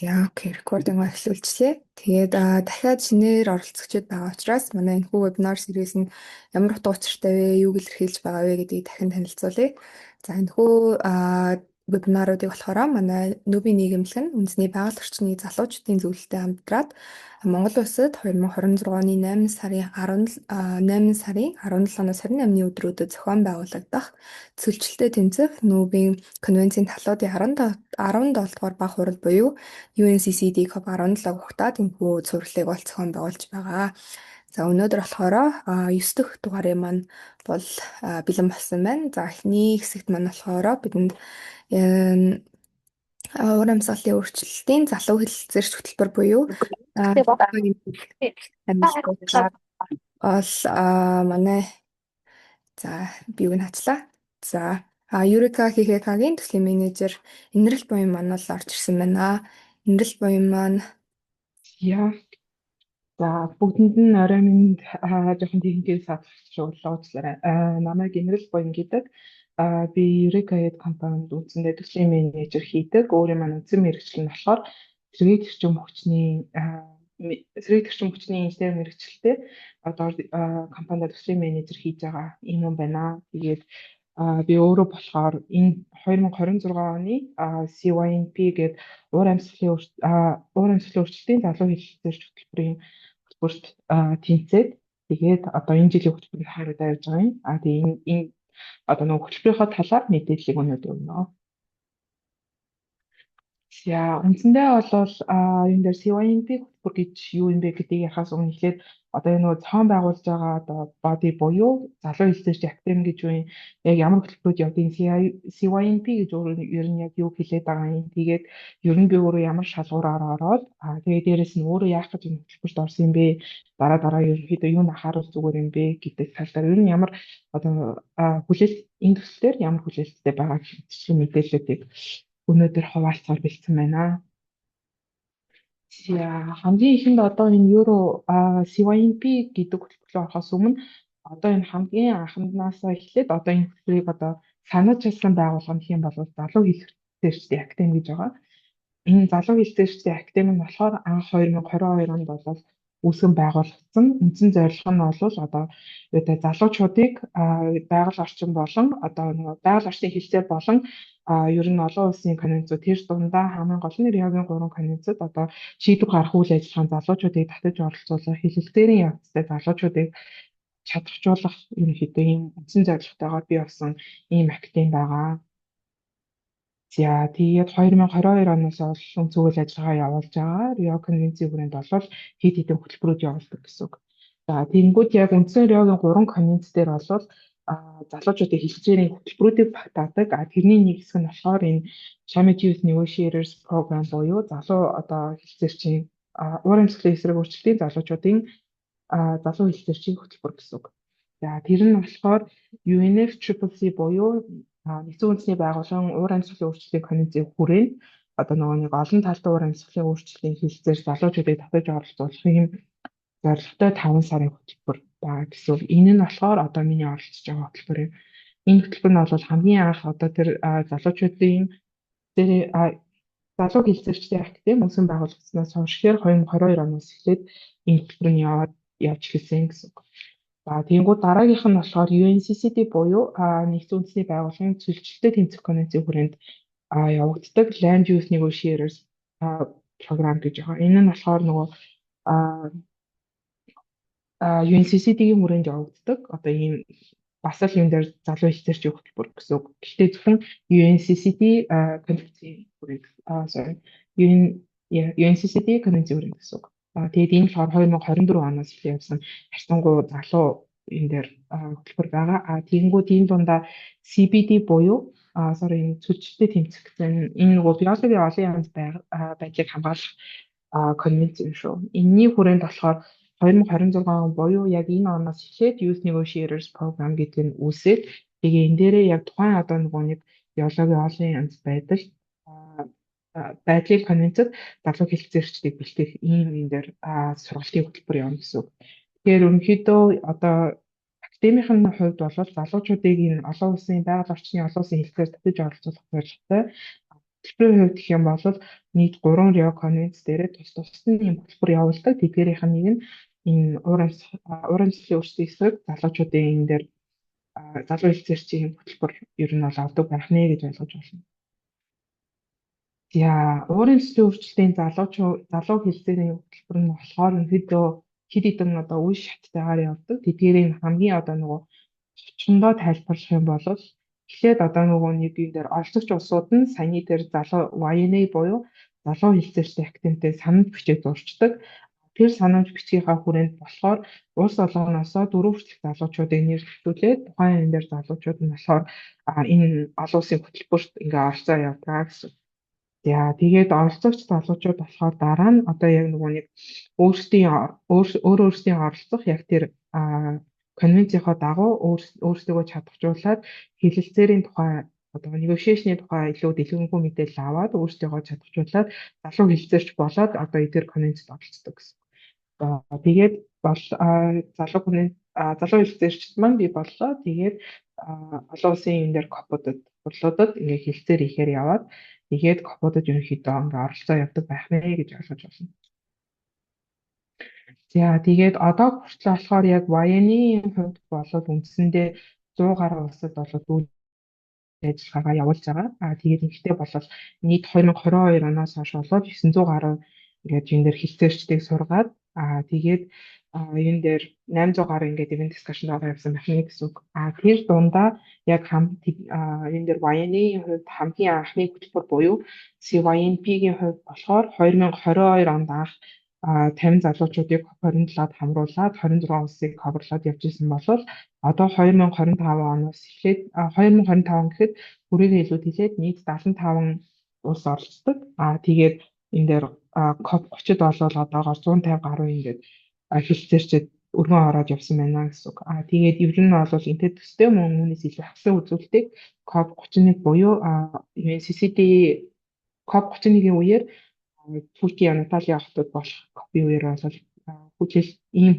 За окей, рекординг эхлүүлчихлээ. Тэгээд дахиад шинээр оролцогчид байгаа учраас манай энэхүү вебинар series нь ямар утга учиртай вэ, юуг илэрхийлж байгаа вэ гэдгийг дахин танилцуулъя. За энэхүү вебинаруудыг болохоор манай Нүбийн нийгэмлэг нь үндэсний байгаль орчны залуучуудын зөвлөлтөд хамтраад Монгол улсад 2026 оны 8 сарын 17-наас 28-ны өдрүүдэд зохион байгуулагдах цөлчлөлтөд тэмцэх Нүбийн конвенцийн талуудын 17 дугаар баг хурал буюу UNCCD COP17 ухтаад энэхүү цувралыг бол зохион байгуулж байгаа. За өнөөдөр болохоор 9 дахь дугаарын маань бол бэлэн болсон байна. За эхний хэсэгт маань болохоор бидэнд уур амьсгалын өөрчлөлтийн залуу хэлэлцээрч хөтөлбөр буюу амьсгалаар бол манай за би юу наацлаа. За Юрика Хихекагийн төслийн менежер Инрэл буян маань бол орж ирсэн байна. Инрэл буян маань За бүгдэнд нь орой минь жоохон техникийн шуудлага уучлаарай. Намайг Инрэл буян гэдэг. Би Eureka Ed компанид үндсэндээ төслийн менежер хийдэг. Өөрийн маань үндсэн мэргэжил нь болохоор сэргийг эрчим хүчний инженер мэргэжилтэй одоо компанид төслийн менежер хийж байгаа юм байна. Тэгээд би өөрөө болохоор энэ 2026 оны CYNP гэдэг уур амьсгалын өөрчлөлтийн залуу хэлэлцээрч хөтөлбөрийн хөтөлбөрт тэнцээд тэгээд одоо энэ жилийн хөтөлбөрийг хариуд авж байгаа юм. Тэгээд энэ одоо нөгөө хөтөлбөрийнхөө талаар мэдээллийг өнөөдөр өгнө. За үндсэндээ бол энэ дээр CYNP хөтөлбөр гэж юу юм бэ гэдгийг ярихаас өмнө эхлээд одоо энэ нөгөө зохион байгуулж байгаа одоо body буюу залуу хэлэлцээрч академи гэж юу юм, яг ямар хөтөлбөрүүд явдгийг CYNP гэж ер нь яг юу хэлээд байгаа юм. Тэгээд ер нь би өөрөө ямар шалгуураар ороод тэгээд дээрэс нь өөрөө яах гэж энэ хөтөлбөрт орсон юм бэ? Дараа ерөнхийдөө юу анхаарал зүгээр юм бэ гэдэг талаар ер нь ямар одоо хүлээлт энэ төслөөр ямар хүлээлттэй байгаа гэх мэдээллүүдийг өнөөдөр хуваалцаар бэлдсэн байна. За хамгийн ихэнд одоо энэ Euro CYNP гэдэг хөтөлбөрөөр орохоос өмнө одоо энэ хамгийн анхнаасаа эхлээд одоо энэ хөтөлбөрийг одоо санаж хэлсэн байгууллага нь хэм бол залуу хэлэлцээрчдийн академи гэж байгаа. Энэ залуу хэлэлцээрчдийн академи нь болохоор анх 2022 онд бол үүсгэн байгуулагдсан. Үндсэн зорилго нь бол одоо залуучуудыг байгаль орчин болон одоо байгаль орчны хэлэлцээр болон ер нь олон улсын конвенцууд тэр дундаа хамгийн гол нь Риогийн 3 конвенцод одоо шийдвэр гаргах үйл ажиллагаанд залуучуудыг татаж оролцуулах, хэлэлцээрийн явцдаа залуучуудыг чадваржуулах ерөнхийдөө ийм үндсэн зорилготойгоор бий болсон ийм академи байгаа. За тэгээд 2022 оноос олон үйл ажиллагаа явуулж байгаа. Рио конвенцийн хүрээнд бол хэд хэдэн хөтөлбөрүүд явуулдаг гэсэн үг. За тэгэнгүүт яг үндсэн Риогийн 3 конвенц дээр бол залуучуудын хэлэлцээрийн хөтөлбөрүүдийг багтаадаг. Тэрний нэг хэсэг нь болохоор энэ Climate Youth Negotiators Program буюу залуу одоо хэлэлцээрчийн уур амьсгалын эсрэг өөрчлөлтийн залуучуудын залуу хэлэлцээрчийн хөтөлбөр гэсэн үг. За тэр нь болохоор UNFCCC буюу Нэгдсэн үндэсний байгууллагын уур амьсгалын өөрчлөлтийн конвенцийн хүрээнд одоо нөгөө нэг олон талтай уур амьсгалын өөрчлөлтийн хэлэлцээр залуучуудыг татаж оролцуулах юм зорилготой 5 сарын хөтөлбөр байгаа гэсэн. Энэ нь болохоор одоо миний оролцож байгаа хөтөлбөр юм. Энэ хөтөлбөр нь бол хамгийн анх одоо тэр залуучуудын залуу хэлэлцээрчдийн академи үндсэн байгуулагдсанаас хойш 2022 оноос эхлээд энэ хөтөлбөр нь явж эхэлсэн гэсэн. За тэгэнгүүт дараагийнх нь болохоор UNCCD буюу Нэгдсэн үндэсний байгууллагын цөлчлөлтөд тэмцэх конвенцийн хүрээнд явагддаг Land Use Negotiators програм гэж байгаа. Энэ нь болохоор нөгөө UNCCD-ийн хүрээнд явагддаг. Одоо ийм бас л юм дээр залуу хэлэлцээрчийн хөтөлбөр гэсэн үг. Гэхдээ зөвхөн UNCCD конвенцийн хүрээнд UNCCD конвенцийн хүрээнд гэсэн үг. Тэгээд энэ болохоор 2024 оноос эхлээд явсан харьцангуй залуу энэ дээр хөтөлбөр байгаа. Тэгэнгүүт энэ дундаа CBD буюу энэ цөлчлөлтөд тэмцэх энэ нөгөө биологийн олон янз байдлыг хамгаалах конвенц юм шүү. Энэний хүрээнд болохоор 2026 он буюу яг энэ оноос эхлээд Youth Negotiators Program гэдэг нь үүсээд тэгээ энэ дээрээ яг тухайн одоо нөгөө нэг биологийн олон янз байдлыг конвенцэд залуу хэлэлцээрчдийг бэлтгэх ийм энэ дээр сургалтын хөтөлбөр явна гэсэн үг. Тэгэхээр ерөнхийдөө одоо академийн хувьд бол залуучуудыг энэ олон улсын байгаль орчны олон улсын хэлэлцээр татаж оролцуулах зорилготой Хөтөлбөрийн хувьд гэх юм бол нийт 3 Рио конвенц дээрээ тус нь юм хөтөлбөр явуулдаг. Тэдгээрийнх нь нэг нь энэ уран зохиолын өрсөлдөөн эсрэг залуучуудын энэ дээр залуу хэлцээрчийн юм хөтөлбөр ер нь бол авдаг байх нэ гэж ойлгож байна. За уурын төслийн өөрчлөлтийн залуу хэлцээрийн хөтөлбөр нь болохоор ерөнхийдөө хэд хэдэн одоо үе шаттайгаар явдаг. Тэдгээрийн хамгийн одоо нөгөө чондоо тайлбарлах юм бол эхлээд одоо нөгөө нэг юм дээр оролцогч улсууд нь саяны дээр залуу YNA буюу залуу хэлцээрчтэй активтэй санамж бичиж зурчдаг. Тэр санамж бичгийнхаа хүрээнд болохоор улс олгоноос 4 хүртэлх залуучуудыг нэрвэлжүүлээд тухайн энэ дээр залуучууд нь болохоор энэ олон улсын хөтөлбөрт ингээ оролцоо явуулдаг гэсэн. За тэгээд оролцогч залуучууд болохоор дараа нь одоо яг нөгөө нэг өөрсдийн оролцох яг тэр конвенцийнхоо дагуу өөрсдөө чадахжуулаад хэлэлцээрийн тухай одоо negotiation-ийн тухай илүү дэлгэрэнгүй мэдээлэл аваад өөрсдөө чадахжуулаад залуу хэлэлцээрч болоод одоо эдгээр конвенцэд оролцдог гэсэн. Тэгээд залуу хэлэлцээрчд маань бий боллоо. Тэгээд олон улсын энэ дээр копуудад хурлуудад ингээ хэлэлцээр ихээр яваад тэгээд копуудад ерөнхийдөө ингээ оролцоо явдаг байх нэ гэж ойлгож байна. За тэгээд одоо хүртэл болохоор яг YN-ийн хувьд болоод үндсэндээ 100 гаруй улсад болоод үйл ажиллагаагаа явуулж байгаа. Тэгээд ихтэй болол нийт 2022 оноос хойш болоод 900 гаруй ингээд энэ дээр хэлцээрчдийг сургаад тэгээд энэ дээр 800 гаруй ингээд event discussion байгаа явсан байна гэсэн үг. Тэр дундаа яг энэ дээр YN-ийн хувьд хамгийн анхны хөтөлбөр буюу CYNP-ийн хувьд болохоор 2022 онд анх 50 залуучуудыг 27-д хамруулад 26 улсыг хаварлаад явж исэн бол одоо 2025 оноос эхлээд 2025 гэхэд бүрийгээ илүү хэлээд нийт 75 улс оролцдог. Тэгээд энэ дээр COP 30-д болвол одоогоор 150 гаруй ингээд хэлэлцээрчэд өргөн ороод явсан байна гэсэн үг. Тэгээд ер нь бол энэ төстэй мөн үүнээс илүү хагас үзүүлэлтийг COP 31 буюу UNCCD COP 31-ийн үеэр Туркийн Натали ахтууд болох COP-ийн үеэр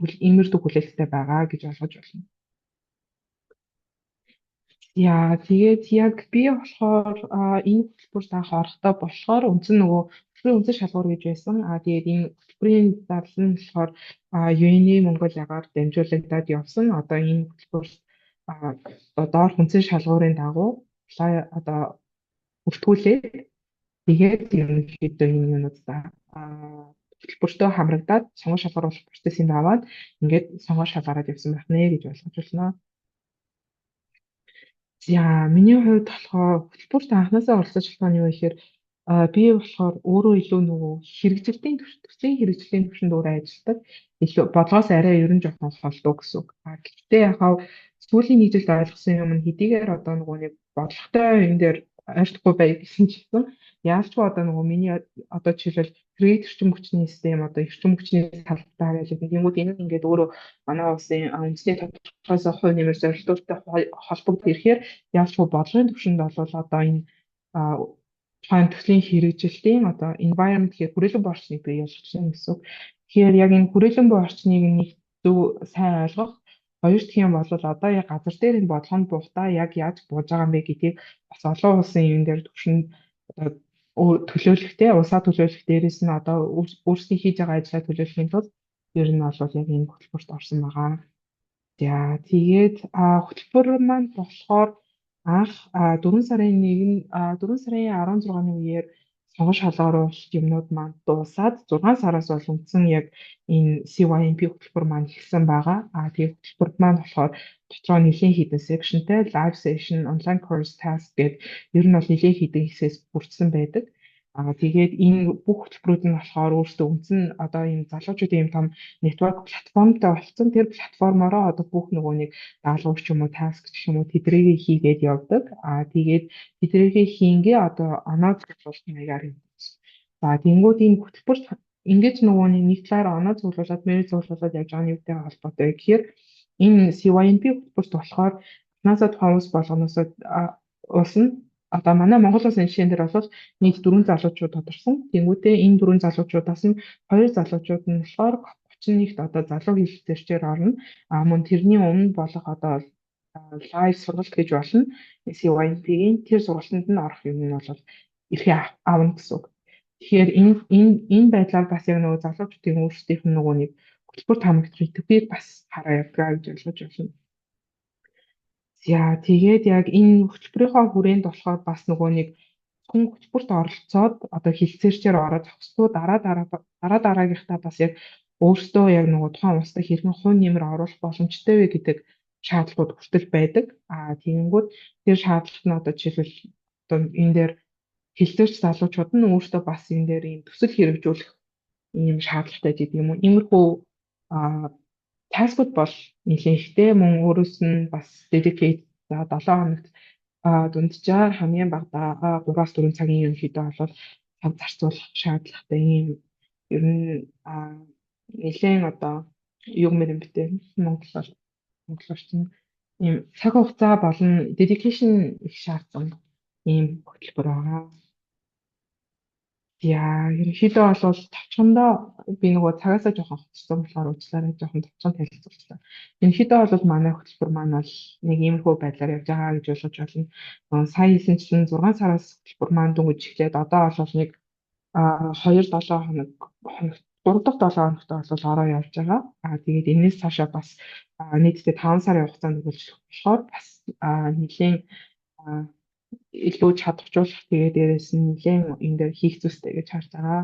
бол иймэрдүү хүлээлттэй байгаа гэж ойлгож байна. Яа, тэгээд яг би болохоор энэ хөтөлбөрт анх орохдоо болохоор нөгөө хөтөлбөрийн үндсэн шалгуур гэж байсан. Тэгээд энэ хөтөлбөрийн зардал нь болохоор UN-ийн Монголиагаар дамжуулагдаад явсан. Одоо энэ хөтөлбөрт доор үндсэн шалгуурын дагуу одоо бүртгүүлээд тэгээд ерөнхийдөө энэ юмудаа хөтөлбөртөө хамрагдаад сонгон шалгаруулах процессыг аваад ингээд сонгон шалгараад явсан байх нэ гэж ойлгож байна. За миний хувьд болохоор хөтөлбөрт анхнаасаа оролцож байгаа нь юу гэхээр би болохоор өөрөө илүү нөгөө төслийн хэрэгжлийн түвшинд өөрөө ажилладаг. Илүү бодлогоос арай ерөн жоохон холдоо гэсэн үг. Гэхдээ яхаа сүүлийн нэг жилд ойлгосон юм нь хэдийгээр одоо нөгөө нэг бодлоготой энэ дээр ойртохгүй бай гэсэн ч гэсэн яалчгүй одоо нөгөө миний одоо жишээлбэл трейд эрчим хүчний систем одоо эрчим хүчний талбай гэж нэгүүд энэ ингээд өөрөө манай улсын үндэсний тодорхойлсон хувь нэмэр зорилтуудтай холбогдох ирэхээр яалчгүй бодлогын түвшинд бол одоо энэ тухайн төслийн хэрэгжилтийн одоо environment гэх хүрээлэн буй орчныг бий болгочихно гэсэн үг. Тэгэхээр яг энэ хүрээлэн буй орчныг нэг зөв сайн ойлгох хоёр дахь юм бол одоо яг газар дээр энэ бодлогонд буухтаа яг яаж бууж байгаа юм бэ гэдгийг бас олон улсын юм дээр түвшинд төлөөлөхтэй улсаа төлөөлөх дээрээс нь одоо өөрсдийн хийж байгаа ажлаа төлөөлөхийн тулд ер нь бол яг энэ хөтөлбөрт орсон байгаа. За тэгээд хөтөлбөр маань болохоор анх 4 сарын 16-ны үеэр сонгон шалгаруулалт юмнууд маань дуусаад 6 сараас бол үндсэн яг энэ CYNP хөтөлбөр маань эхэлсэн байгаа. Тэгээд хөтөлбөр маань болохоор дотроо нэлийн хідэн sectionтэй live session, online course task гэдэг ер нь бол нэлийн хідэн хэсгээс бүрдсэн байдаг. Тэгээд энэ бүх хөтөлбөрүүд нь болохоор өөрсдөө үндсэн одоо ийм залуучуудын ийм том network платформтой болсон. Тэр платформороо одоо бүх нөгөө нэг даалгавар ч юм уу, task ч юм уу тэдрийг хийгээд явдаг. Тэгээд тэдрийг хийнгээ одоо оноо зөвлөлт маягаар юм. За тэнгууд энэ хөтөлбөрт ингэж нөгөө нэг талаар оноо зөвлөлөд, мэрэг зөвлөлөд явж байгаа нэгтэй холбоотой. Тэгэхээр энэ CYNP хөтөлбөрт болохоор NASA тухайн улс болгоноос улс нь одоо манай Монгол улсын жишээн дээр бол нийт 4 залуучууд тодорсон. Тэнгүүтээ энэ 4 залуучуудаас нь 2 залуучууд нь болохоор 31-т одоо залуу хэлэлцээрчээр орно. Мөн тэрний өмнө болох одоо лайв сургалт гэж болно. CYNP-ийн тэр сургалтанд нь орох юм нь бол эрхээ авна гэсэн үг. Тэгэхээр энэ байдлаар бас яг нөгөө залуучуудын өөрсдийнх нь нөгөө нэг хөтөлбөр таамаглах идэвхийг бас хараа явдгаа гэж ойлгож байна. За тэгээд яг энэ хөтөлбөрийнхөө хүрээнд болохоор бас нөгөө нэг хүн хөтөлбөрт оролцоод одоо хилцээрчээр ороод зохистой дараагийнхаа бас яг өөртөө яг нөгөө тухайн улстай хэрхэн хувь нэмэр оруулах боломжтой вэ гэдэг шаардлагууд хүртэл байдаг. Тэгэнгүүт тэр шаардлага нь одоо жишээлбэл одоо энэ дээр хилцээрч залуучууд нь өөртөө бас энэ дээр ийм төсөл хэрэгжүүлэх ийм шаардлагатай гэдэг юм уу. Иймэрхүү а, таскууд бол нэлээд ихтэй мөн өөрөөс нь бас dedicate за 7 хоногт дунджаар хамгийн багадаа 3-аас 4 цагийн ерөнхийдөө бол цаг зарцуулах шаардлагатай ийм ер нь нэлээд одоо юу юм бэ те Монгол орчин ийм цаг хугацаа болон dedication их шаардсан ийм хөтөлбөр байгаа. Яа, ерөнхийдөө бол товчхондоо би нөгөө цагаасаа жоохон хоцсон болохоор уучлаарай жоохон товчхон танилцууллаа. Ерөнхийдөө бол манай хөтөлбөр маань бол нэг иймэрхүү байдлаар явж байгаа гэж ойлгож байна. Сая хэлсэнчлэн 6 сараас хөтөлбөр маань дүнгиж эхлээд одоо бол нэг 2-7 хоног 3 дахь 7 хоногт бол ороо явж байгаа. Тэгээд энэс цаашаа бас нийтдээ 5 сарын хугацаанд үргэлжлэх болохоор бас нэлийн илүү чадваржуулах тэгээ дээрээс нь нэлээд энэ дээр хийх зүйлстэй гэж харж байгаа.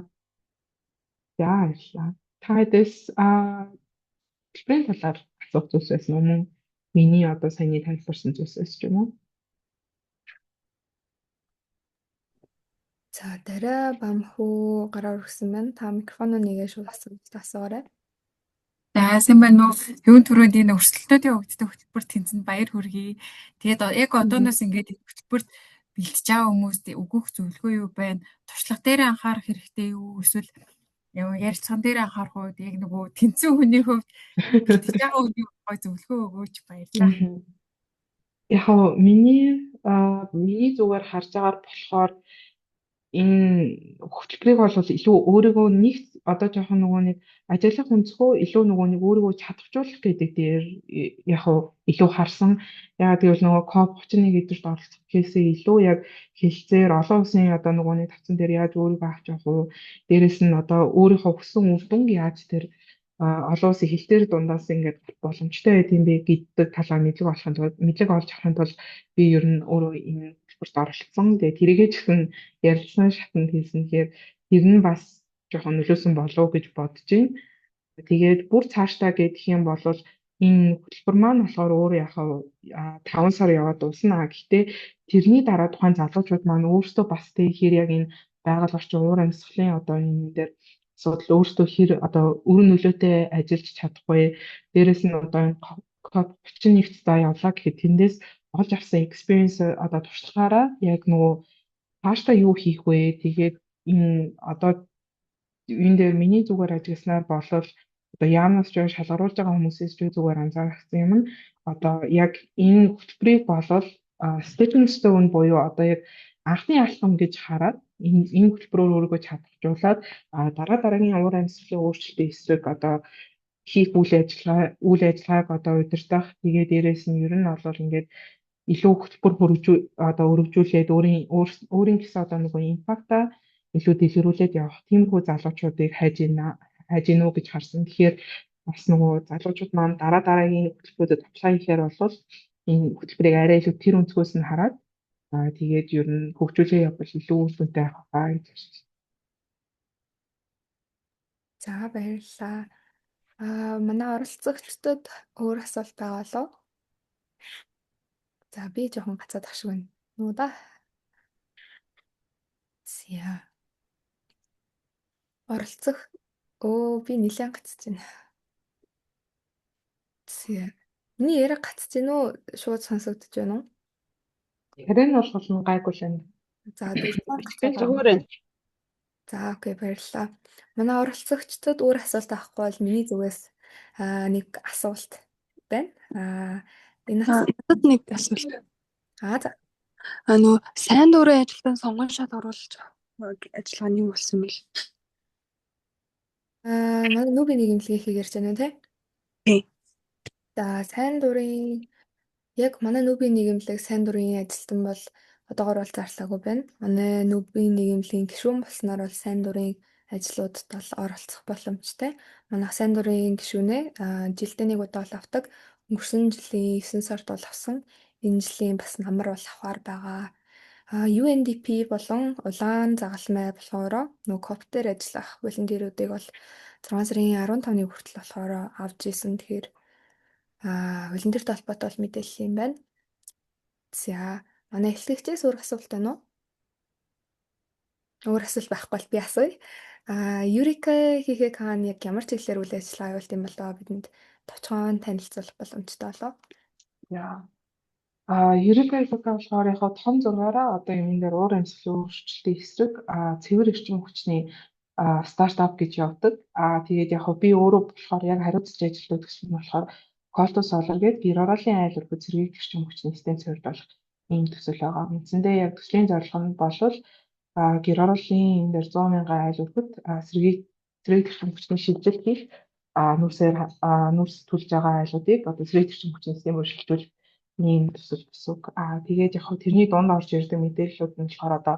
За баярлалаа. Та хэдээс хэлбэрийн талаар асуух зүйлс байсан уу? Мөн миний одоо саяны тайлбарсан зүйлсээс ч юм уу? За дараа бамхуу гараар өргсөн байна. Та микрофоноо нэгээ шууд асуугаарай. За сайн байна уу? Юун түрүүнд энэ өрсөлдөөнүүдийн хөгжсөн хөтөлбөр тэнцэнд баяр хүргэе. Тэгээд яг одооноос ингээд энэ хөтөлбөрт бэлтэж байгаа хүмүүст өгөх зөвлөгөө юу байна? Туршлага дээр анхаарах хэрэгтэй юу? Эсвэл ярилцсан дээр анхаарах үед яг нөгөө тэнцэн хүний хувьд бэлтэж байгаа хүний гой зөвлөгөө өгөөч баярлалаа. Яг миний зүгээр харж байгаагаар болохоор энэ хөтөлбөрийг бол илүү өөрийгөө нэг одоо жоохон нөгөө нэг ажиглах өнцгөө илүү нөгөө нэг өөрийгөө чадваржуулах гэдэг дээр яг илүү харсан. Яагаад гэвэл нөгөө COP 31 гэдэгт оролцох гэхээсээ илүү яг хэлцээр олон улсын одоо нөгөө нэг тавцан дээр яаж өөрийгөө авч явах уу? Дээрэс нь одоо өөрийнхөө хүссэн үр дүнг яаж тэр олон улсын хэлтээр дундаас ингээд боломжтой байт юм бэ гэдэг талаар мэдлэг олж авахын тулд би ер нь өөрөө энэ хөтөлбөрт оролцсон. Тэгээ тэрийгээ ч гэсэн ярилцсан шатнд хэлсэнхээр тэр нь бас жоохон нөлөөсөн болов уу гэж бодож байна. Тэгээд бүр цаашдаа гэх юм бол энэ хөтөлбөр маань болохоор өөр яхаа 5 сар яваад дуусна. Гэхдээ тэрний дараа тухайн залуучууд маань өөрсдөө бас тэгэхээр яг энэ байгаль орчин уур амьсгалын одоо энэ дээр асуудал өөрсдөө хэр одоо өр нөлөөтэй ажиллаж чадахгүй. Дээрэс нь одоо энэ COP 31-т за явлаа гэхэд тэндээс олж авсан experience одоо туршлагаараа яг нөгөө хаашаа юу хийх вэ? Тэгээд энэ одоо энэ дээр миний зүгээр ажигласнаар болол одоо яамнаас ч шалгаруулж байгаа хүмүүсээс ч зүгээр анзаарсан юм нь одоо яг энэ хөтөлбөрийг болол stepping stone буюу одоо яг анхны алхам гэж хараад энэ хөтөлбөрөөр өөрийгөө чадваржуулаад дараагийн уур амьсгалын өөрчлөлтийн эсрэг одоо хийх үйл ажиллагааг одоо удирдах тэгээ дээрээс нь ер нь бол ингээд илүү хөтөлбөр өргөжүүлээд өөрийн гэсэн одоо нөгөө импакта илүү дэлгэрүүлээд явах тиймэрхүү залуучуудыг хайж гинэ үү гэж харсан. Тэгэхээр бас нөгөө залуучууд маань дараагийн хөтөлбөрөдөд apply хийхээр бол энэ хөтөлбөрийг арай илүү тэр өнцгөөс нь хараад тэгээд ер нь хөгжүүлээ явбал илүү үр дүнтэй авах байгаа гэж байна. За баярлалаа. Манай оролцогчдод өөр асуулт байгаа болов? За би жоохон гацаад ах шиг байна. Нуу да. За. Оролцох. Би нэлээд гацж байна. За. Миний яриа гацж байна уу? Шууд сонсогдож байна уу? Харин бол гайгүй шин. За зүгээр байна. За окей баярлалаа. Манай оролцогчдод өөр асуулт авахгүй бол миний зүгээс нэг асуулт байна. Энэ Надад нэг асуулт. за. Нөгөө сайн дурын ажилтан сонгон шат оруулж ажиллагаа нь юу болсон бэ? Манай нүүбийн нийгэмлэгийг ярьж байна тий? Тий. За сайн дурын яг манай нүүбийн нийгэмлэг сайн дурын ажилтан бол одоогоор бол зарлаагүй байна. Манай нүүбийн нийгэмлэгийн гишүүн болсноор бол сайн дурын ажлуудад бол оролцох боломжтой. Манайх сайн дурын гишүүнээ жилдээ нэг удаа бол авдаг. Өнгөрсөн жилийн 9 сард бол авсан. Энэ жилийн бас намар бол авахар байгаа. UNDP болон улаан загалмай болохоор нөгөө коптер ажиллах волонтеруудыг бол 6 сарын 15-ны хүртэл болохоор авч исэн. Тэгэхээр волонтерт холбоотой бол мэдээлэл юм байна. За манай эхлэгчээс өөр асуулт байна уу? Өөр асуулт байхгүй бол би асууя. Юрика хийхээ хаан яг ямар чиглэлээр үйл ажиллагаа явуулт юм болоо бидэнд товчхон танилцуулах боломжтой болоо. Яа. Ерөнхийдөө болохоор яг том зургаараа одоо юм дээр уур амьсгалын өөрчлөлтийн эсрэг цэвэр эрчим хүчний стартап гэж явдаг. Тэгээд яг би өөрөө болохоор яг хариуцж ажилладаг гэсэн нь болохоор Колто Solar гэдэг гэр ороолын айл өргөд зэрэг эрчим хүчний систем суурьлуулах ийм төсөл байгаа. Үндсэндээ яг төслийн зорилго нь болвол гэр ороолын энэ дээр 100 мянган айл өргөд зэрэг эрчим хүчний шилжилт хийх нүүрс төлж байгаа айлуудыг одоо зэрэг эрчим хүчний системээр шилжүүлэх ийм төсөл гэсэн үг. Тэгээд яг тэрний дунд орж ирдэг мэдээллүүд нь болохоор одоо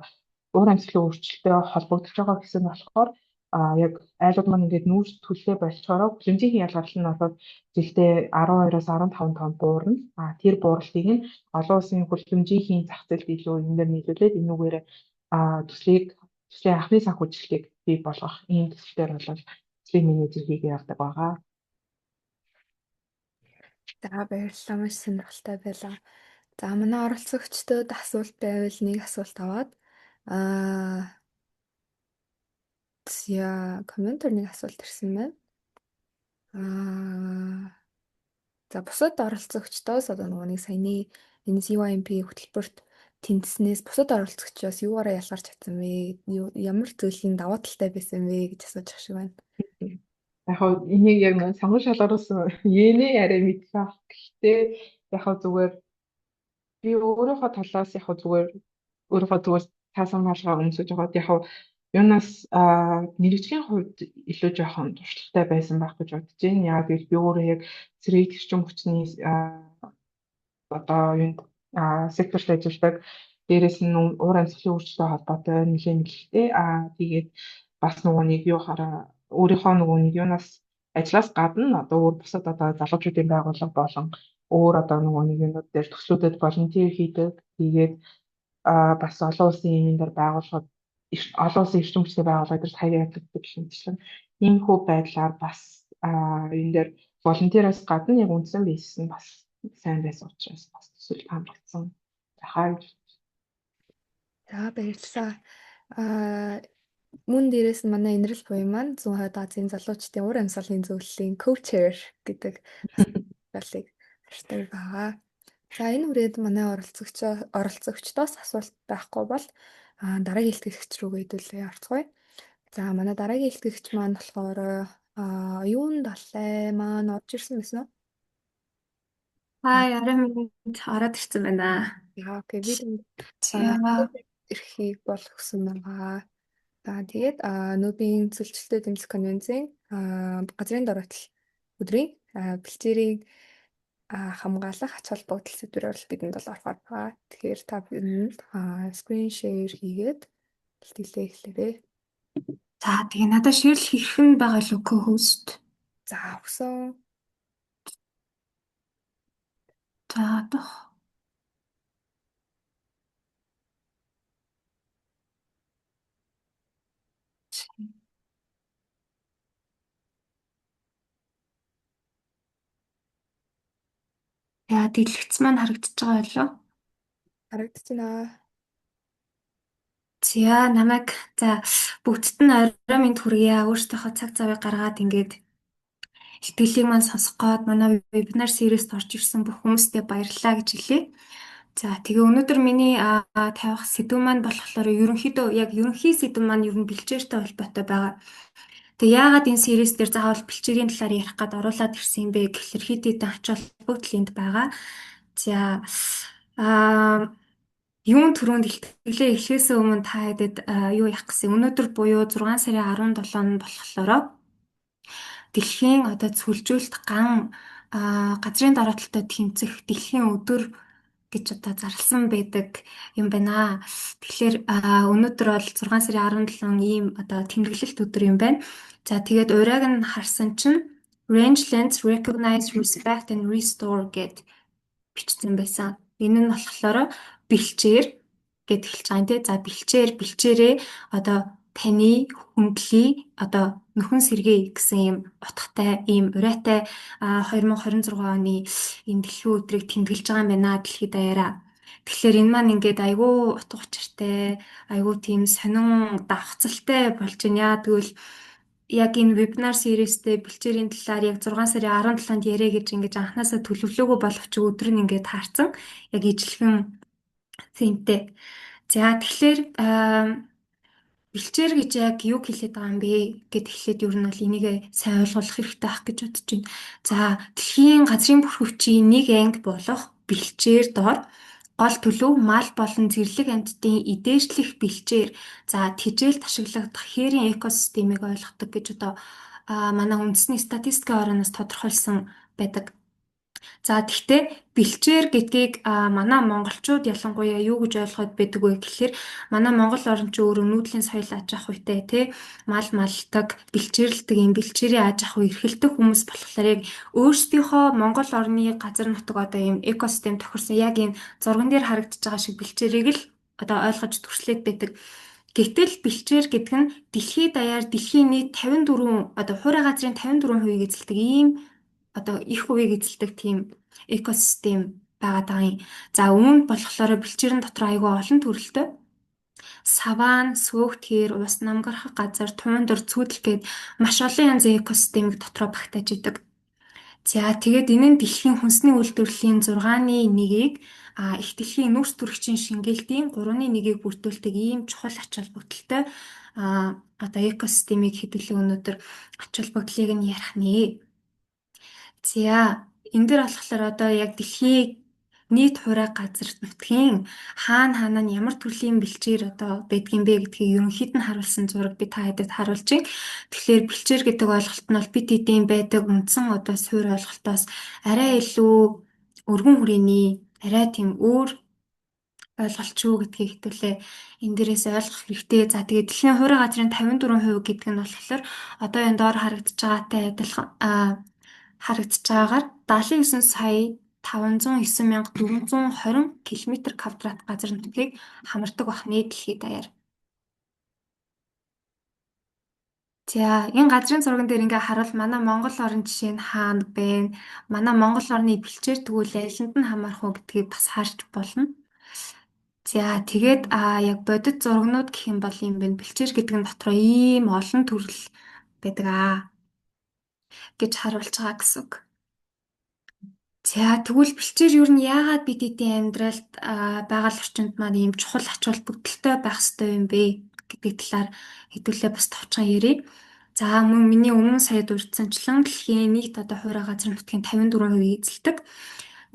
уур амьсгалын өөрчлөлттэй холбогдож байгаа гэсэн болохоор яг айлууд маань ингээд нүүрс төлөлөө болчоороо хүлэмжийн ялгарлал нь болоод жилдээ 12-оос 15 тонн буурна. Тэр бууралтыг нь олон улсын хүлэмжийн зах зээлд илүү энэ дээр нийлүүлээд энүүгээр төслийн анхны санхүүжилтийг бий болгох ийм төсөлтөр бол төслийн менежер хийгээ явдаг байгаа. За баярлалаа, маш сонирхолтой байлаа. За манай оролцогчдод асуулт байвал нэг асуулт аваад комментор нэг асуулт ирсэн байна. За бусад оролцогчдоос одоо нэг саяны энэ CYMP хөтөлбөрт тэнцснээс бусад оролцогчдоос юугаараа ялгарч чадсан вэ? Ямар зүйлийн даваа талтай байсан вэ гэж асууж ах шиг байна. Яг энийг яг сонгон шалгаруулсан йенэ арай мэдэх ах. Гэхдээ яг зүгээр би өөрийнхөө талаас яг зүгээр таасан хаалгаа өмсөж байгаа. Яг юунаас мэрэгжлийн хувьд илүү жоохон туршлагатай байсан байх гэж бодож байна. Яг би өөрөө яг зэрэг эрчим хүчний одоо юунд секторт ажилладаг. Дээрээс нь уур амьсгалын өөрчлөлттэй холбоотой нэлээд нэлээдтэй. Тэгээд бас нөгөө нэг юу хараа өөрийнхөө нөгөө нэг юунаас ажлаас гадна одоо өөр бусад одоо залуучуудын байгууллага болон өөр одоо нөгөө нэг юмуд дээр төслүүдэд волонтер хийдэг. Тэгээд бас олон улсын юм дээр байгууллагад олон улсын эрчим хүчний байгууллагад хаяа яддаг гэмтэлэн ийм хүү байдлаар бас энэ дээр волонтероос гадна яг үндсэн бейсс нь бас сайн байсан учраас бас төсөл хамрагдсан байхаа. За баярлалаа. Мөн дээрээс нь манай Инрэл буян маань Зүүн Хойд Азийн залуучдын уур амьсгалын зөвлөлийн co-chair гэдэг болыг харьцдаг байгаа. За энэ үрээд манай оролцогчдоос асуулт байхгүй бол дараагийн илтгэгч рүүгээ хэдүүлээ орцгоё. За манай дараагийн илтгэгч маань болохоор оюун далай маань орж ирсэн байсан уу? Арай минь ороод ирсэн байна. Яа, окей. Би эрхийг бол өгсөн байгаа. За тэгээд нүүбийн цөлчлөлтөд эмнэлэх конвенцийн газрын дороотл өдрийн бэлчээрийг хамгаалах ач холбогдол сэдвээр бол бидэнд бол орохоор байгаа. Тэгэхээр та бидэнд screen share хийгээд бэлтгэлээ эхлэвээ. За тэгээ надад ширл хийх нь байгаа л үгүй host. За өгсөн. За дох. Яа, дэлгэц маань харагдаж байгаа байлоо. Харагдчихна. За намайг бүгдд нь орой минь хүргье. Өөртөөхөө цаг завыг гаргаад ингээд ихтгэлийг маань сонсох гээд манай вебинар сервист орж ирсэн бүх хүмүүстээ баярлалаа гэж хэлье. За тэгээ өнөөдөр миний тавих сэдв маань болохоор ерөнхийдөө яг ерөнхий сэдв маань ер нь бэлчээртэй холбоотой байгаа. Тэгээ яагаад энэ сервис дээр заавал бэлчээрийн талаар ярих гээд оруулаад ирсэн юм бэ гэхэлэр хэд хэдэн ач холбогдол энд байгаа. За юун түрүүнд илтгэлээ эхлэхээс өмнө та хэдэд юу явах гэсэн өнөөдөр буюу 6 сарын 17-нд болохоор дэлхийн одоо цөлжүүлэлт газрын дараалталтай тэмцэх дэлхийн өдөр гэж одоо зарласан байдаг юм байна. Тэгэхээр өнөөдөр бол 6 сарын 17 ийм одоо тэмдэглэлт өдөр юм байна. За тэгээд урайг нь харсан чинь Rangelands Recognize, Respect and Restore гэд бичсэн байсан. Энэ нь болохоор бэлчээр гэд эхэлж байгаа юм тий. За бэлчээрээ одоо таны хөндлөе одоо нөхөн сэргээе гэсэн ийм утгатай ийм урайтай 2026 оны энэ дэлхийн өдрийг тэмдэглэж байгаа юм байна дэлхийд даяараа. Тэгэхээр энэ маань ингээд айгүй утга учиртай, айгүй тийм сонин давхцалтай болж байна. Тэгвэл яг энэ вебинар сериестэй бэлчээрийн талаар яг 6 сарын 17-нд яриа гэж ингэж анханасаа төлөвлөөгүй боловч өдөр нь ингээд таарсан. Яг ижилхэн зэнтэй. За тэгэхээр бэлчээр гэж яг юу хэлээд байгаа юм бэ гэд эхлээд ер нь бол энийг сайн ойлгох хэрэгтэй ах гэж бодож байна. За дэлхийн газрын бүр хүчийн нэг анги болох бэлчээр дор гол төлөв мал болон зэрлэг амьтдын эдээжлэх бэлчээр за тэжээл ашиглагдах хээрийн экосистемийг ойлгодог гэж одоо манай үндэсний статистикийн орноос тодорхойлсон байдаг. За тэгтээ бэлчээр гэдгийг манай монголчууд ялангуяа юу гэж ойлгоод байдаг вэ гэхээр манай монгол орчин өөрөө нүүдлийн соёл аж ахуй үетэй тий мал малдаг бэлчээрлдэг юм бэлчээрийн аж ахуй эрхэлдэг хүмүүс болохоор яг өөрсдийнхөө монгол орны газар нутаг одоо ийм экосистем тохирсон яг энэ зурган дээр харагдаж байгаа шиг бэлчээрийг л одоо ойлгож төрслөөд байдаг. Гэтэл бэлчээр гэдэг нь дэлхийд даяар дэлхийн нийт 54 одоо хуурай газрын 54% эзэлдэг ийм одоо их хувийг эзэлдэг тийм экосистем байгаа юм. За үүнд болохоор бэлчээрэн дотор айгүй олон төрөлтэй саван, сөөхтгэр, ус намгарах газар, туундар, цүүдэл гээд маш олон янзын экосистемийг дотроо багтааж идэг. За тэгээд энэ нь дэлхийн хүнсний үйлдвэрлэлийн 6-ны 1-ийг их дэлхийн нүүрс төрөгчийн шингээлтийн 3-ны 1-ийг бүрдүүлдэг ийм чухал ач холбогдолтой одоо экосистемийг хэдүүлээ өнөөдөр ач холбогдлыг нь ярих нэ. За энэ дэр болохоор одоо яг дэлхийн нийт хуурай газар нутгийн хаана нь ямар төрлийн бэлчээр одоо байдгийм бэ гэдгийг ерөнхийд нь харуулсан зураг би та хэдэд харуулж байна. Тэгэхээр бэлчээр гэдэг ойлголт нь бол бид хэдийн байдаг үндсэн одоо суурь ойлголтоос арай илүү өргөн хүрээний арай тийм өөр ойлголт шүү гэдгийг хэвлээ энэ дээрээс ойлгох хэрэгтэй. За тэгээд дэлхийн хуурай газрын 54% гэдэг нь болохоор одоо энэ доор харагдаж байгаатай адилхан харагдаж байгаагаар 79 сая 509,420 км² газар нутгийг хамардаг бахны дэлхийд даяар. За энэ газрын зурган дээр ингээ харуул манай Монгол орн жишээ нь хаана байна? Манай Монгол орны бэлчээр тэгвэл айланд нь хамаарах уу гэдгийг бас харж болно. За тэгээд яг бодит зургнууд гэх юм бол юм байна. Бэлчээр гэдэг нь дотроо ийм олон төрөл байдаг гэж харуулж байгаа гэсэн үг. За тэгвэл бэлчээр юу нь яагаад бид эдийн амьдралд байгаль орчинд маань ийм чухал ач холбогдолтой байх ёстой юм бэ гэдэг талаар хэдүүлээ бас товчхон ярив. За мөн миний өмнө сая дурдсанчлан дэлхийн нийт одоо хуурай газар нутгийн 54% эзэлдэг.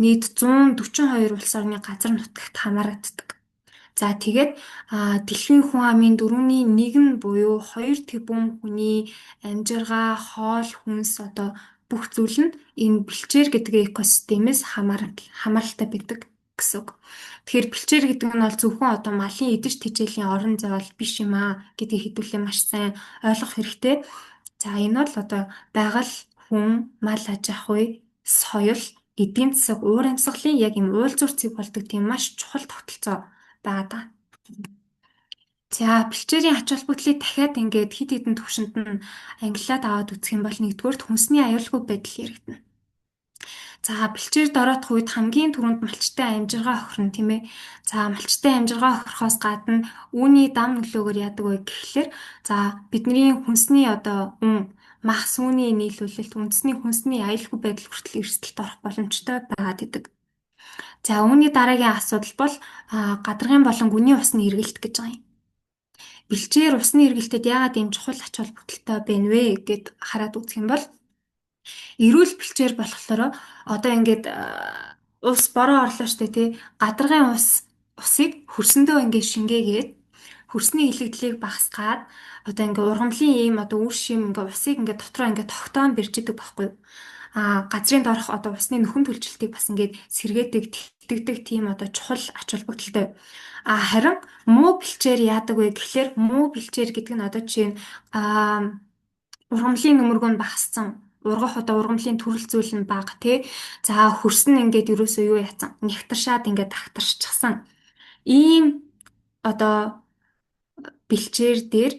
Нийт 142 улс орны газар нутагт хамаардаг. За тэгээд дэлхийн хүн амын 4/1 нь буюу 2 тэрбум хүний амьжиргаа, хоол, хүнс одоо бүх зүйл нь энэ бэлчээр гэдэг экосистемээс хамааралтай байдаг гэсэн үг. Тэгэхээр бэлчээр гэдэг нь бол зөвхөн одоо малын идэж тэжээлийн орон зай бол биш юм аа гэдгийг хэдүүлээ маш сайн ойлгох хэрэгтэй. За энэ бол одоо байгаль, хүн, мал аж ахуй, соёл, эдийн засаг, уур амьсгалын яг юм уулзуур цэг болдог тийм маш чухал тогтолцоо байгаа. За бэлчээрийн ач холбогдлыг дахиад ингээд хид хідэн төвшөнд нь ангиллаад аваад үзэх юм бол нэгдүгээр хүнсний аюулгүй байдал яригдана. За бэлчээр дороотх үед хамгийн түрүүнд малчтай амьжиргаа охирно тийм ээ. За малчтай амьжиргаа охирохоос гадна үүний дам нөлөөгөөр яадаг вэ гэхлээр за бидний хүнсний одоо мах сүүний нийлүүлэлт үндэсний хүнсний аюулгүй байдал хүртэл эрсдэлд орох боломжтой байгаад идэг. За үүний дараагийн асуудал бол гадаргын болон гүний усны эргэлт гэж байгаа юм. Бэлчээр усны эргэлтэд яагаад ийм чухал ач холбогдолтой байна вэ гэд хараад үзэх юм бол эрүүл бэлчээр болохоор одоо ингээд ус бороо орлоо штэ тий гадаргын усыг хөрсөндөө ингээд шингээгээд хөрсний илэгдлийг багасгаад одоо ингээд ургамлын ийм одоо үр шим ингээд усыг ингээд дотроо ингээд тогтоон бэрждэг байхгүй юу. газрын доорх одоо усны нөхөн төлжилтийг бас ингээд сэргээдэг, тэлтгэдэг тийм одоо чухал ач холбогдолтой. Харин муу бэлчээр яадаг вэ гэхлээр муу бэлчээр гэдэг нь одоо жишээ нь ургамлын нөмөргөө нь багассан. Ургах одоо ургамлын төрөл зүйл нь бага тий. За хөрс нь ингээд ерөөсөө юу яцсан? Нягтаршаад ингээд тагтарчихсан. Ийм одоо бэлчээр дээр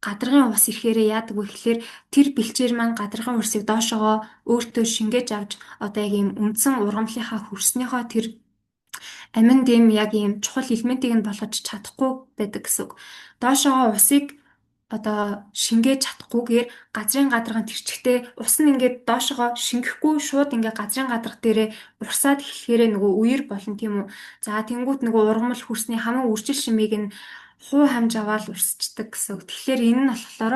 гадаргын ус ирэхээрээ яадаг вэ гэхлээр тэр бэлчээр маань гадаргын усыг доошогоо өөртөө шингээж авч одоо яг ийм үндсэн ургамлынхаа хөрснийхөө тэр амин дэм яг ийм чухал элементийг нь болгож чадахгүй байдаг гэсэн үг. Доошогоо усыг одоо шингээж чадахгүйгээр газрын гадарган тэрчгтээ ус нь ингээд доошогоо шингэхгүй шууд ингээд газрын гадарга дээрээ урсаад эхлэхээрээ нөгөө үер болно тийм үү. За тэнгуут нөгөө ургамал хөрсний хамаа үржил шимийг нь хуу хамж аваад урсчдаг гэсэн үг. Тэгэхээр энэ нь болохоор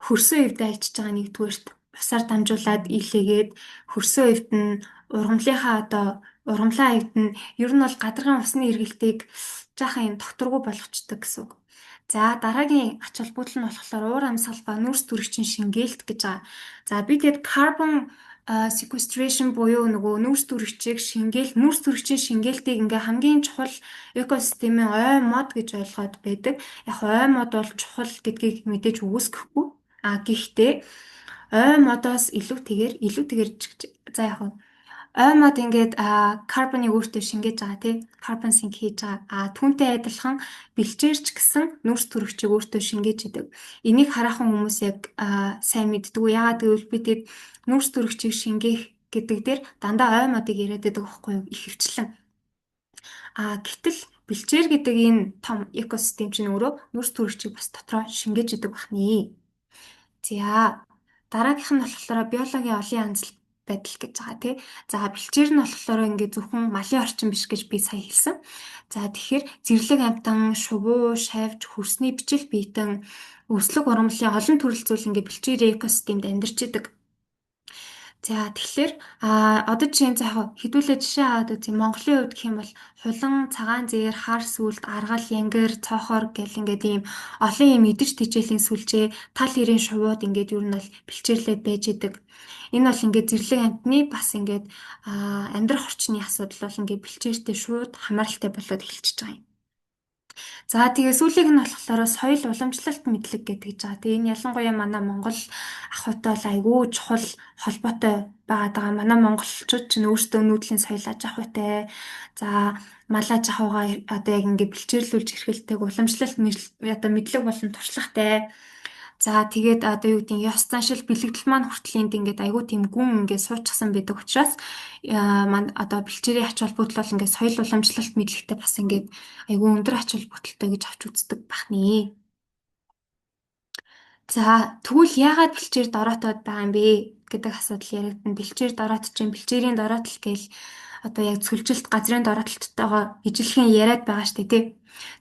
хөрсөн үедээ ажиллаж байгаа нэгдүгээрт усаар дамжуулаад илээгээд хөрсөн үед нь ургамлын үед нь ер нь бол гадаргын усны эргэлтийг жаахан юм докторгүй болгочдөг гэсэн үг. За дараагийн ач холбогдол нь болохоор уур амьсгал ба нүүрс төрөгчийн шингээлт гэж байгаа. За би тэгээд carbon sequestration буюу нөгөө нүүрс төрөгчийн шингээлтийг ингээ хамгийн чухал экосистемийн ой мод гэж ойлгоод байдаг. Яг ой мод бол чухал гэдгийг мэдээж үгүйсгэхгүй. Гэхдээ ой модоос илүүтэйгээр за яг ой мод ингээд карбоныг өөртөө шингээж байгаа тий. Карбон синк хийж байгаа. Түүнтэй адилхан бэлчээрч гэсэн нүүрс төрөгчийг өөртөө шингээж идэг. Энийг хараахан хүмүүс яг сайн мэддэггүй. Яагаад гэвэл би тэгээд нүүрс төрөгчийг шингээх гэдэг дээр дандаа ой модыг яриад байдаг байхгүй юу? Ихэвчлэн. Гэтэл бэлчээр гэдэг энэ том экосистем чинь өөрөө нүүрс төрөгчийг бас дотроо шингээж идэг бахны. За дараагийнх нь болохоор биологийн олон янзлалт байдал гэж байгаа тий. За бэлчээр нь болохоор ингээд зөвхөн малын орчин биш гэж би сая хэлсэн. За тэгэхээр зэрлэг амтан, шувуу, шавж, хөрсний бичил биетэн, өслөг ургамлын олон төрөл зүйл ингээд бэлчээр экосистемд амьдарч идэг. За тэгэхээр одоо жишээ нь хэдүүлээ жишээ аваад үзье. Монголын хувьд гэх юм бол хулан, цагаан зээр, хар сүлд, аргал, янгир, цоохор гэл ингээд ийм олон ийм идэж тэжээлийн сүлжээ, тал хэрийн шувууд ингээд ер нь бол бэлчээрлээд байж идэг. Энэ бол ингээд зэрлэг амтны бас ингээд амьдрах орчны асуудал бол ингээд бэлчээртэй шууд хамааралтай болоод эхэлчихэж байгаа юм. За тэгээ сүүлийнх нь болохоор соёл уламжлалт мэдлэг гэдэг байгаа. Тэгээ энэ ялангуяа манай Монгол ахуйтай бол айгүй чухал холбоотой байгаа. Манай монголчууд ч өөрсдөө нүүдлийн соёл аж ахуйтай. За мал аж ахуйгаа одоо яг ингээд бэлчээрлүүлж эрхэлдэг уламжлалт мэдлэг болон туршлагатай. За тэгээд одоо юу гэдэг нь ёс заншил бэлэгдэл маань хүртэл энд ингээд айгүй тийм гүн ингээд суучихсан байдаг учраас одоо бэлчээрийн ач холбогдол бол ингээд соёл уламжлалт мэдлэгтэй бас ингээд айгүй өндөр ач холбогдолтой гэж авч үздэг бахны. За тэгвэл яагаад бэлчээр дороотоод байгаа юм бэ гэдэг асуудал яригдана. Бэлчээр дороотч, бэлчээрийн дороотол гээл одоо яг цөлжилт газрын дороотолттойгоо ижилхэн яриад байгаа шүү дээ тий.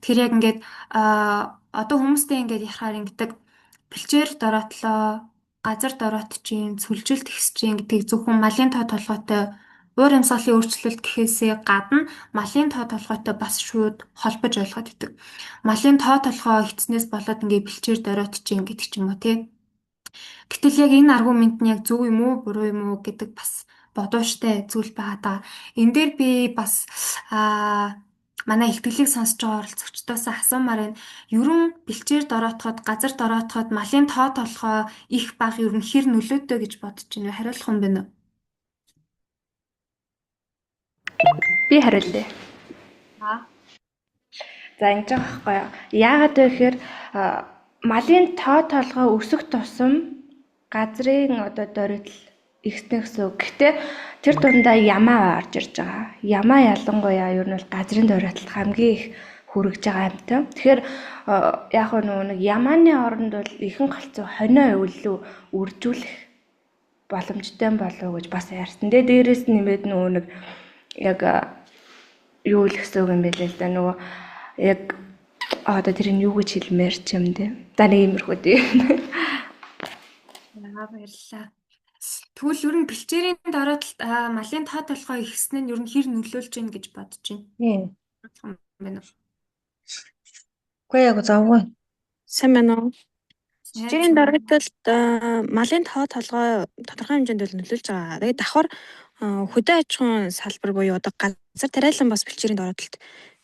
Тэгэхээр яг ингээд одоо хүмүүстэй ингээд ярахаар ингэдэг бэлчээр дороотлоо, газар дороотчин, цөлжилт ихсчин гэдгийг зөвхөн малын тоо толгойтой уур амьсгалын өөрчлөлт гэхээсээ гадна малын тоо толгойтой бас шууд холбож ойлгоод идэг. Малын тоо толгой ихснээс болоод ингээд бэлчээр дороотчин гэдэг ч юм уу тий. Гэтэл яг энэ аргумент нь яг зөв юм уу, буруу юм уу гэдэг бас бодууштай зүйл байгаа даа. Энэ дээр би бас манай ихтгэлийг сонсож байгаа оролцогчдоос асуумаар байна. Ерөн бэлчээр дороотоход, газар дороотоход малын тоо толгой их бага ер нь хэр нөлөөтэй гэж бодож байна вэ? Хариулах юм байна уу? Би хариулъя. За ингэж байгаа байхгүй юу? Яагаад вэ гэхээр малын тоо толгой өсөх тусам газрын одоо доройтол ихснэ гэсэн үг. Гэхдээ тэр дундаа ямаа орж ирж байгаа. Ямаа ялангуяа ер нь бол газрын доройтолд хамгийн их хүрэж байгаа амтай. Тэгэхээр яг нэг ямааны оронд бол ихэнх голцоо хонио өвлөө үржүүлэх боломжтой болов гэж бас ярьсан. Дээрээс нэмээд нэг яг юу л гэсэн үг юм бэ л да нөгөө яг одоо тэр нь юу гэж хэлмээр ч юм дээ. За нэг иймэрхүү дээ. Баярлалаа. Тэгвэл ер нь бэлчээрийн дороотолд малын тоо толгой ихснэ нь ер нь хэр нөлөөлж байна гэж бодож байна. Үгүй яг завгүй. Сайн байна уу? Жирийн дорогтолд малын тоо толгой тодорхой хэмжээнд бол нөлөөлж байгаа. Тэгээд давхар хөдөө аж ахуйн салбар буюу одоо газар тариалан бас бэлчээрийн дорогтолд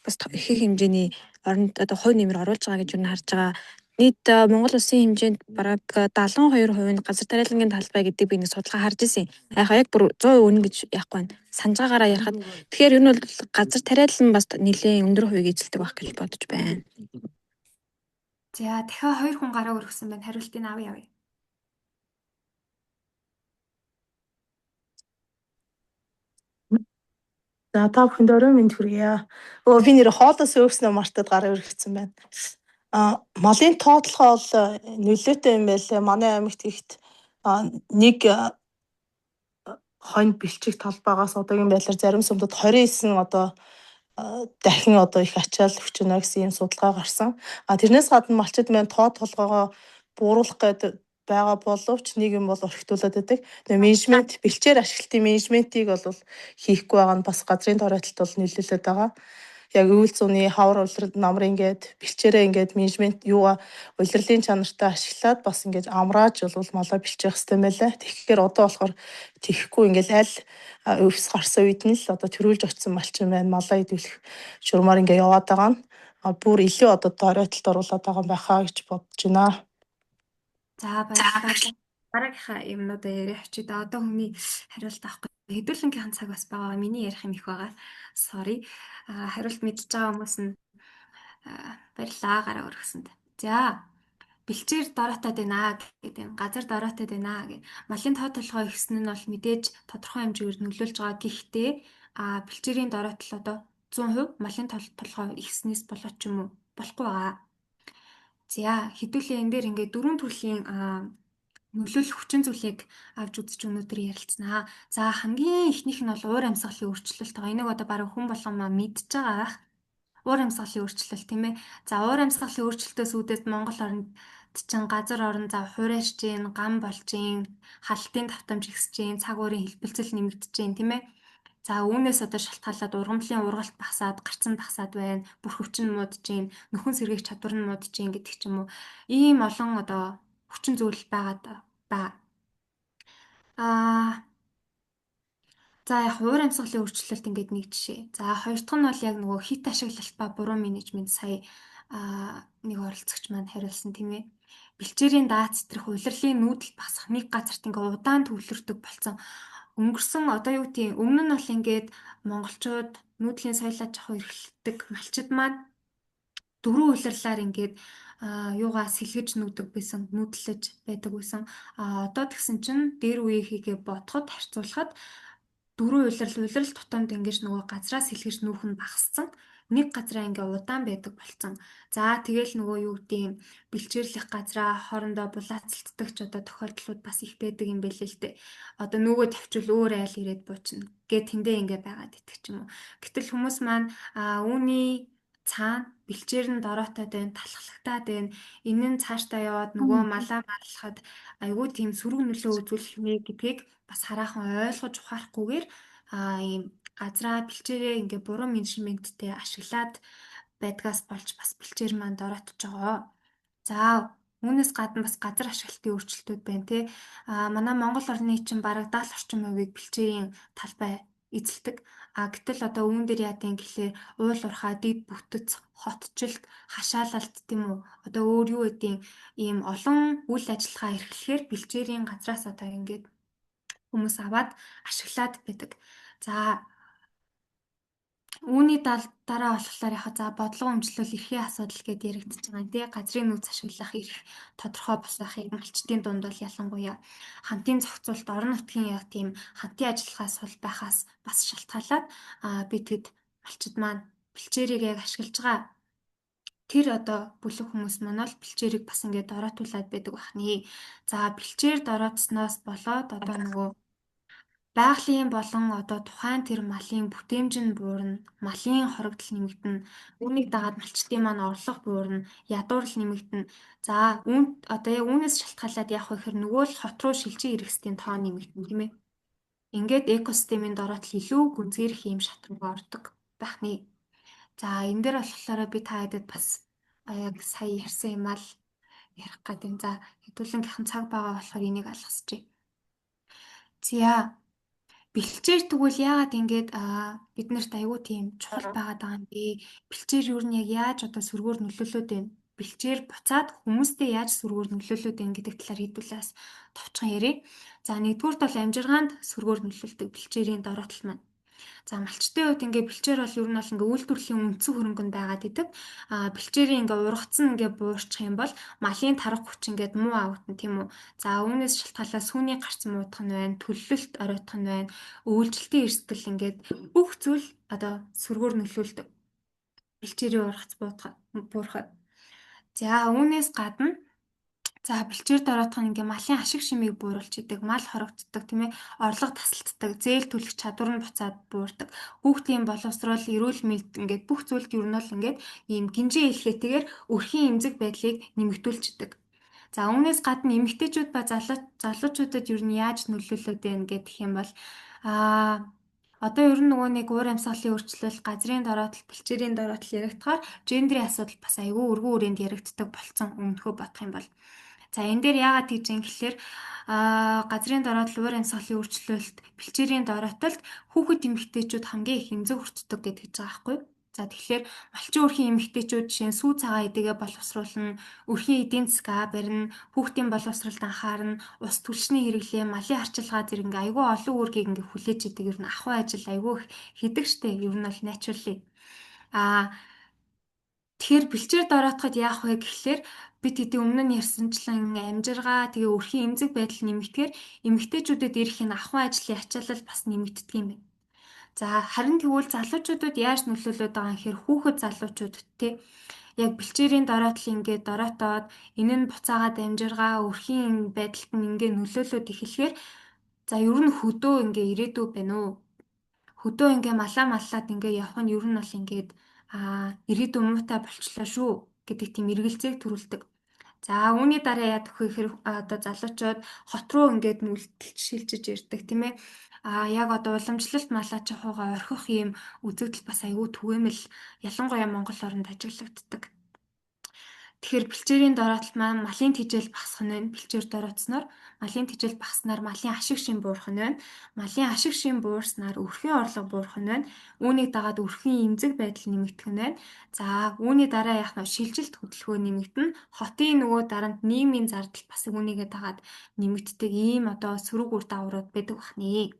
бас их хэмжээний оронд одоо хувь нэмэр оруулж байгаа гэж юу харж байгаа. Нийт Монгол улсын хэмжээнд бараг 72% нь газар тариалангийн талбай гэдэг би нэг судалгаа харж ирсэн. Яг бүр 100% үнэ гэж яахгүй байна. Санаж байгаараа ярихад тэгэхээр ер нь бол газар тариалан бас нэлээд өндөр хувийг эзэлдэг байх гэж бодож байна. За дахиад 2 хүн гараа өргөсөн байна. Хариултыг авъя. За та бүхэнд орой минь хүргье. Би нэр хоолоос өөрснөө мартад гараа өргөцсөн байна. Малын тоотлогоо бол нөлөөтэй юм байлээ. Манай аймагт ихт нэг хонь бэлчиг талбайгаас одоогийн байдлаар зарим сумдад 29 одоо дахин одоо их ачаал өгчөнө гэсэн юм судалгаа гарсан. Тэрнээс гадна малчид маань тоо толгоогоо бууруулах гэдэг байгаа боловч нэг юм бол орхитуулаад байдаг. Менежмент бэлчээр ашиглалтын менежментийг бол хийхгүй байгаа нь бас газрын дороотолд бол нөлөөлөд байгаа. Яг үйл зууны хавар улирал намар ингээд бэлчээрээ ингээд менежмент юугаа улирлын чанартай ашиглаад бас ингээд амрааж бол малаа бэлчих хэрэгтэй байлаа. Тэгэхээр одоо болохоор тийхгүй ингээд аль өвс гарсан үед нь л одоо төрүүлж очсон малчин байна. Малаа идүүлэх журмаар ингээд яваад байгаа нь бүр илүү одоо дороотолд оруулаад байгаа юм байхаа гэж бодож байна. За баярлалаа. Дараагийнхаа юмнуудаа яриа очиж да одоо хүний хариулт авахгүй хэдүүлэнгийн цаг бас байгаа. Миний ярих юм их байгаа. Sorry. Хариулт мэдчихэж байгаа хүмүүс нь баярлалаа гараа өргөсөнд. За бэлчээр дороотод байна гэдэг газар дороотод байна гэх. Малын тоо толгой ихсэн нь бол мэдээж тодорхой хэмжээгээр нөлөөлж байгаа. Гэхдээ бэлчээрийн дороотол одоо 100% малын толгой ихснээс болоод ч юм уу болохгүй байгаа. За хэдүүлээ энэ дээр ингээд 4 төрлийн нөлөөлөх хүчин зүйлийг авч үзэж өнөөдөр ярилцсанаа. За хамгийн ихнийх нь бол уур амьсгалын өөрчлөлт байгаа. Энийг одоо бараг хүн болгон мэдж байгаа байх. Уур амьсгалын өөрчлөлт тийм ээ. За уур амьсгалын өөрчлөлтөөс үүдээд Монгол оронд чинь газар орон зав хуурайж гин, гам болж гин, халтын давтамж ихсэж гин, цаг уурын хэлбэлцэл нэмэгдэж гин тийм ээ. За үүнээс одоо шалтгаалаад ургамлын ургалт багасаад, гарцсан багасаад байна. Бүр хүчин муудж гин, нөхөн сэргийх чадвар нь муудж гин гэдэг ч юм уу. Ийм олон одоо хүчин зүйл байгаад ба. За яг уур амьсгалын өөрчлөлт ингээд нэг жишээ. За хоёр дахь нь бол яг нөгөө хит ашиглалт ба буруу менежмент сая нэг оролцогч маань хариулсан тийм ээ. Бэлчээрийн дац зэрэг улирлын нүүдэл багасах нэг газарт ингээд удаан төвлөрдөг болсон. Өнгөрсөн одоо юу гэдэг өмнө нь бол ингээд монголчууд нүүдлийн соёлоо жахаа эрхлэдэг малчид маань дөрвөн улирлаар ингээд юугаа сэлгэж нүүдэг байсан, нүүдлэж байдаг байсан. Одоо тэгсэн чинь дээр үеийнхийгээ бодоход харьцуулахад дөрвөн улирал тутамд ингэж нөгөө газраас сэлгэж нүүх нь багассан. Нэг газараа ингээ удаан байдаг болсон. За тэгэл нөгөө юу гэдэг бэлчээрлэх газраа хоорондоо булаацалддаг ч одоо тохиолдлууд бас их байдаг юм байл л дээ. Одоо нөгөө тавьчвал өөр айл ирээд буучна. Гэ тэндээ ингээ байгаад идэх ч юм уу. Гэтэл хүмүүс маань үүний цаана бэлчээр нь дороотоод байна, талхлагтаад байна. Энэ нь цаашдаа яваад нөгөө малаа марлахад айгүй тийм сөрөг нөлөө үзүүлэх нэ гэдгийг бас хараахан ойлгож ухаарахгүйгээр ийм газраа бэлчээрээ ингээ буруу менежменттэй ашиглаад байдгаас болж бас бэлчээр маань дороотож байгаа. За үүнээс гадна бас газар ашиглалтын өөрчлөлтүүд байна те. Манай Монгол орны чинь бараг 70 орчим хувийг бэлчээрийн талбай эзэлдэг. Гэтэл одоо үүн дээр яадын гэхлээр уул уурхай, дэд бүтэц, хотчлт, хашаалалт тийм үү. Одоо өөр юу гэдгийг ийм олон үйл ажиллагаа эрхлэхээр бэлчээрийн газраас одоо ингээд хүмүүс аваад ашиглаад байдаг. За үүний дараа болохоор яхаа за бодлого өмчлөл эрхийн асуудал гэдээ яригдчихэж байгаа. Тэ газрын нөөц ашиглах эрх тодорхой босохыг малчдын дунд бол ялангуяа хамтын зохицуулалт орон нутгийн яг тийм хамтын ажиллагаас бол байхаас бас шалтгаалаад бид хэд малчид маань бэлчээрийг яг ашиглаж байгаа. Тэр одоо бүлэг хүмүүс маань бол бэлчээрийг бас ингээд дороотуулаад байдаг бахны. За бэлчээр дороотсноос болоод одоо нөгөө байгалийн болон одоо тухайн тэр малын бүтээмж нь буурна, малын хоригдол нэмэгдэнэ, үүнийг дагаад малчдын маань орлого буурна, ядуурл нэмэгдэнэ. За одоо яг үүнээс шалтгаалаад яах вэ гэхээр нөгөө л хот руу шилжиж ирэх хэвээр тоо нэмэгдэнэ тийм ээ. Ингээд экосистемийн дороотол илүү гүнзгийрэх юм шат руу ордог байхны. За энэ дээр болохоор би та хэдэд бас яг сая ярьсан юм аа л ярих гэдэг. За хэдүүлэнгийнхэн цаг байгаа болохоор энийг алгасчээ. За бэлчээр тэгвэл яагаад ингэж биднэрт аягүй тийм чухал байгаад байгаа юм бэ? Бэлчээр юу нь яг яаж одоо сүргээр нөлөөлөд байна? Бэлчээр буцаад хүмүүстэй яаж сүргээр нөлөөлөд байна гэдэг талаар хэдүүлээс товчхон ярив. За нэгдүгüүрт бол амжиргаанд сүргээр нөлөөлдөг бэлчээрийн дороотол маань. За малчтын хувьд ингээ бэлчээр бол ер нь бол ингээ үйлдвэрлэлийн үндсэн хөрөнгөнд байгаад идэг. Бэлчээрийн ингээ ургацсан ингээ буурчих юм бол малын тарах хүч ингээд муу авахтан тийм үү. За үүнээс шалтгаалаад сүүний гарц муудах нь байна, төлөлөлт оройтох нь байна, өвөлжилтийн эрсдэл ингээд бүх зүйл одоо сүргээр нөлөөлдөг. Бэлчээрийн ургац буурахад. За үүнээс гадна бэлчээр дороотох нь ингээ малын ашиг шимийг бууруулж идэг, мал хорогддог тийм ээ, орлого тасалддаг, зээл төлөх чадвар нь буцаад буурдаг. Хүүхдийн боловсрол, эрүүл мэнд ингээд бүх зүйлд ер нь бол ингээд ийм гинжээ хэлхээтэйгээр өрхийн эмзэг байдлыг нэмэгдүүлчихдэг. За үүнээс гадна эмэгтэйчүүд ба залуучуудад ер нь яаж нөлөөлөд байна гэх юм бол одоо ер нь нөгөө нэг уур амьсгалын өөрчлөлт, газрын дороотол, бэлчээрийн дороотол яригдахаар гендерийн асуудал бас айгүй өргөн хүрээнд яригддаг болсон өмнөхөө бодох юм бол. За энэ дээр яагаад гэж юм гэхээр газрын дороотол, уур амьсгалын өөрчлөлт, бэлчээрийн дороотолд хүүхэд эмэгтэйчүүд хамгийн их эмзэг хүртдэг гэж байгаа байхгүй юу? За тэгэхээр малчин өрхийн эмэгтэйчүүд жишээ нь сүү цагаан эдэгээ боловсруулна, өрхийн эдийн засгаа барина, хүүхдийн боловсролд анхаарна, ус түлшний хэрэглээ, малын арчилгаа зэрэг ингээ айгүй олон үүргийг ингээ хүлээж идэг. Ер нь ахуй ажил айгүй их хийдэг штэ. Ер нь бол naturally. Тэгэхээр бэлчээр дороотоход яах вэ гэхлээр бид хэдийн өмнө нь ярьсанчлан амжиргаа тэгээ өрхийн эмзэг байдал нэмэгдэхээр эмэгтэйчүүдэд ирэх энэ ахуй ажлын ачаалал бас нэмэгддэг юм байна. За харин тэгвэл залуучуудад яаж нөлөөлөд байгаа юм гэхээр хүүхэд залуучуудад тий яг бэлчээрийн дороотол ингээд дороотоод энэ нь буцаагаад амжиргаа өрхийн байдалд нь ингээд нөлөөлөд эхлэхээр за ер нь хөдөө ингээ ирээдүй байна уу? Хөдөө ингээ маллаад ингээ явах нь ер нь бол ингээд ирээдүйн муутай болчлоо шүү гэдэг тийм эргэлзээг төрүүлдэг. За үүний дараа яадах вэ гэхээр одоо залуучууд хот руу ингээд нүлтэлж шилжиж ирдэг тийм ээ. Яг одоо уламжлалт малаа жахуугаа орхих юм үзэгдэл бас айгүй түгээмэл ялангуяа Монгол оронд ажиглагддаг. Тэгэхээр бэлчээрийн дороотол маань малын тэжээл багасах нь байна. Бэлчээр дороотсноор малын тэжээл багаснаар малын ашиг шин буурах нь байна. Малын ашиг шин буурснаар өрхийн орлого буурах нь байна. Үүнийг дагаад өрхийн эмзэг байдал нэмэгдэх нь байна. За үүний дараа яах нь шилжилт хөдөлгөөн нэмэгдэнэ. Хотын нөгөө дарамт нийгмийн зардал бас үүнийгээ дагаад нэмэгддэг ийм одоо сөрөг үр дагаврууд байдаг бахнэ.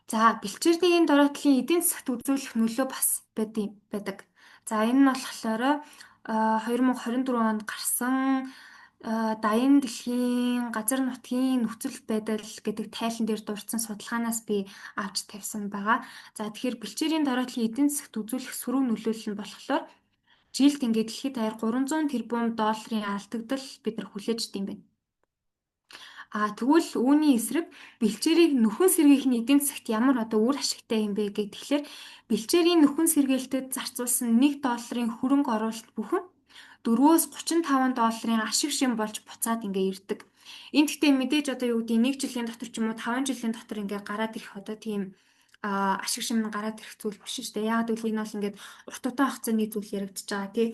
За бэлчээрийн дороотлын эдийн засагт үзүүлэх нөлөө бас байдаг. За энэ нь болохоор 2024 онд гарсан Даян дэлхийн газар нутгийн нөхцөл байдал гэдэг тайлан дээр дурдсан судалгаанаас би авч тавьсан байгаа. За тэгэхээр бэлчээрийн дороотлын эдийн засагт үзүүлэх сөрөг нөлөөлөл нь болохоор жилд ингээд дэлхийд даяар 300 тэрбум долларын алдагдал бид нар хүлээж идэв юм байна. Тэгвэл үүний эсрэг бэлчээрийг нөхөн сэргийхний эдийн засагт ямар одоо үр ашигтай юм бэ гэхлээр бэлчээрийн нөхөн сэргээлтэд зарцуулсан $1 хөрөнгө оруулалт бүхэн 4-өөс 35 долларын ашиг шин болж буцаад ингээ ирдэг. Энд гэхдээ мэдээж одоо юу гэдэг 1 жилийн дотор ч юм уу 5 жилийн дотор ингээ гараад ирэх одоо тийм ашиг шин гараад ирэх зүйл биш шүү дээ. Яг гэвэл энэ бол ингээд урт удаан хугацааны зүйл яригдчихэж байгаа тий.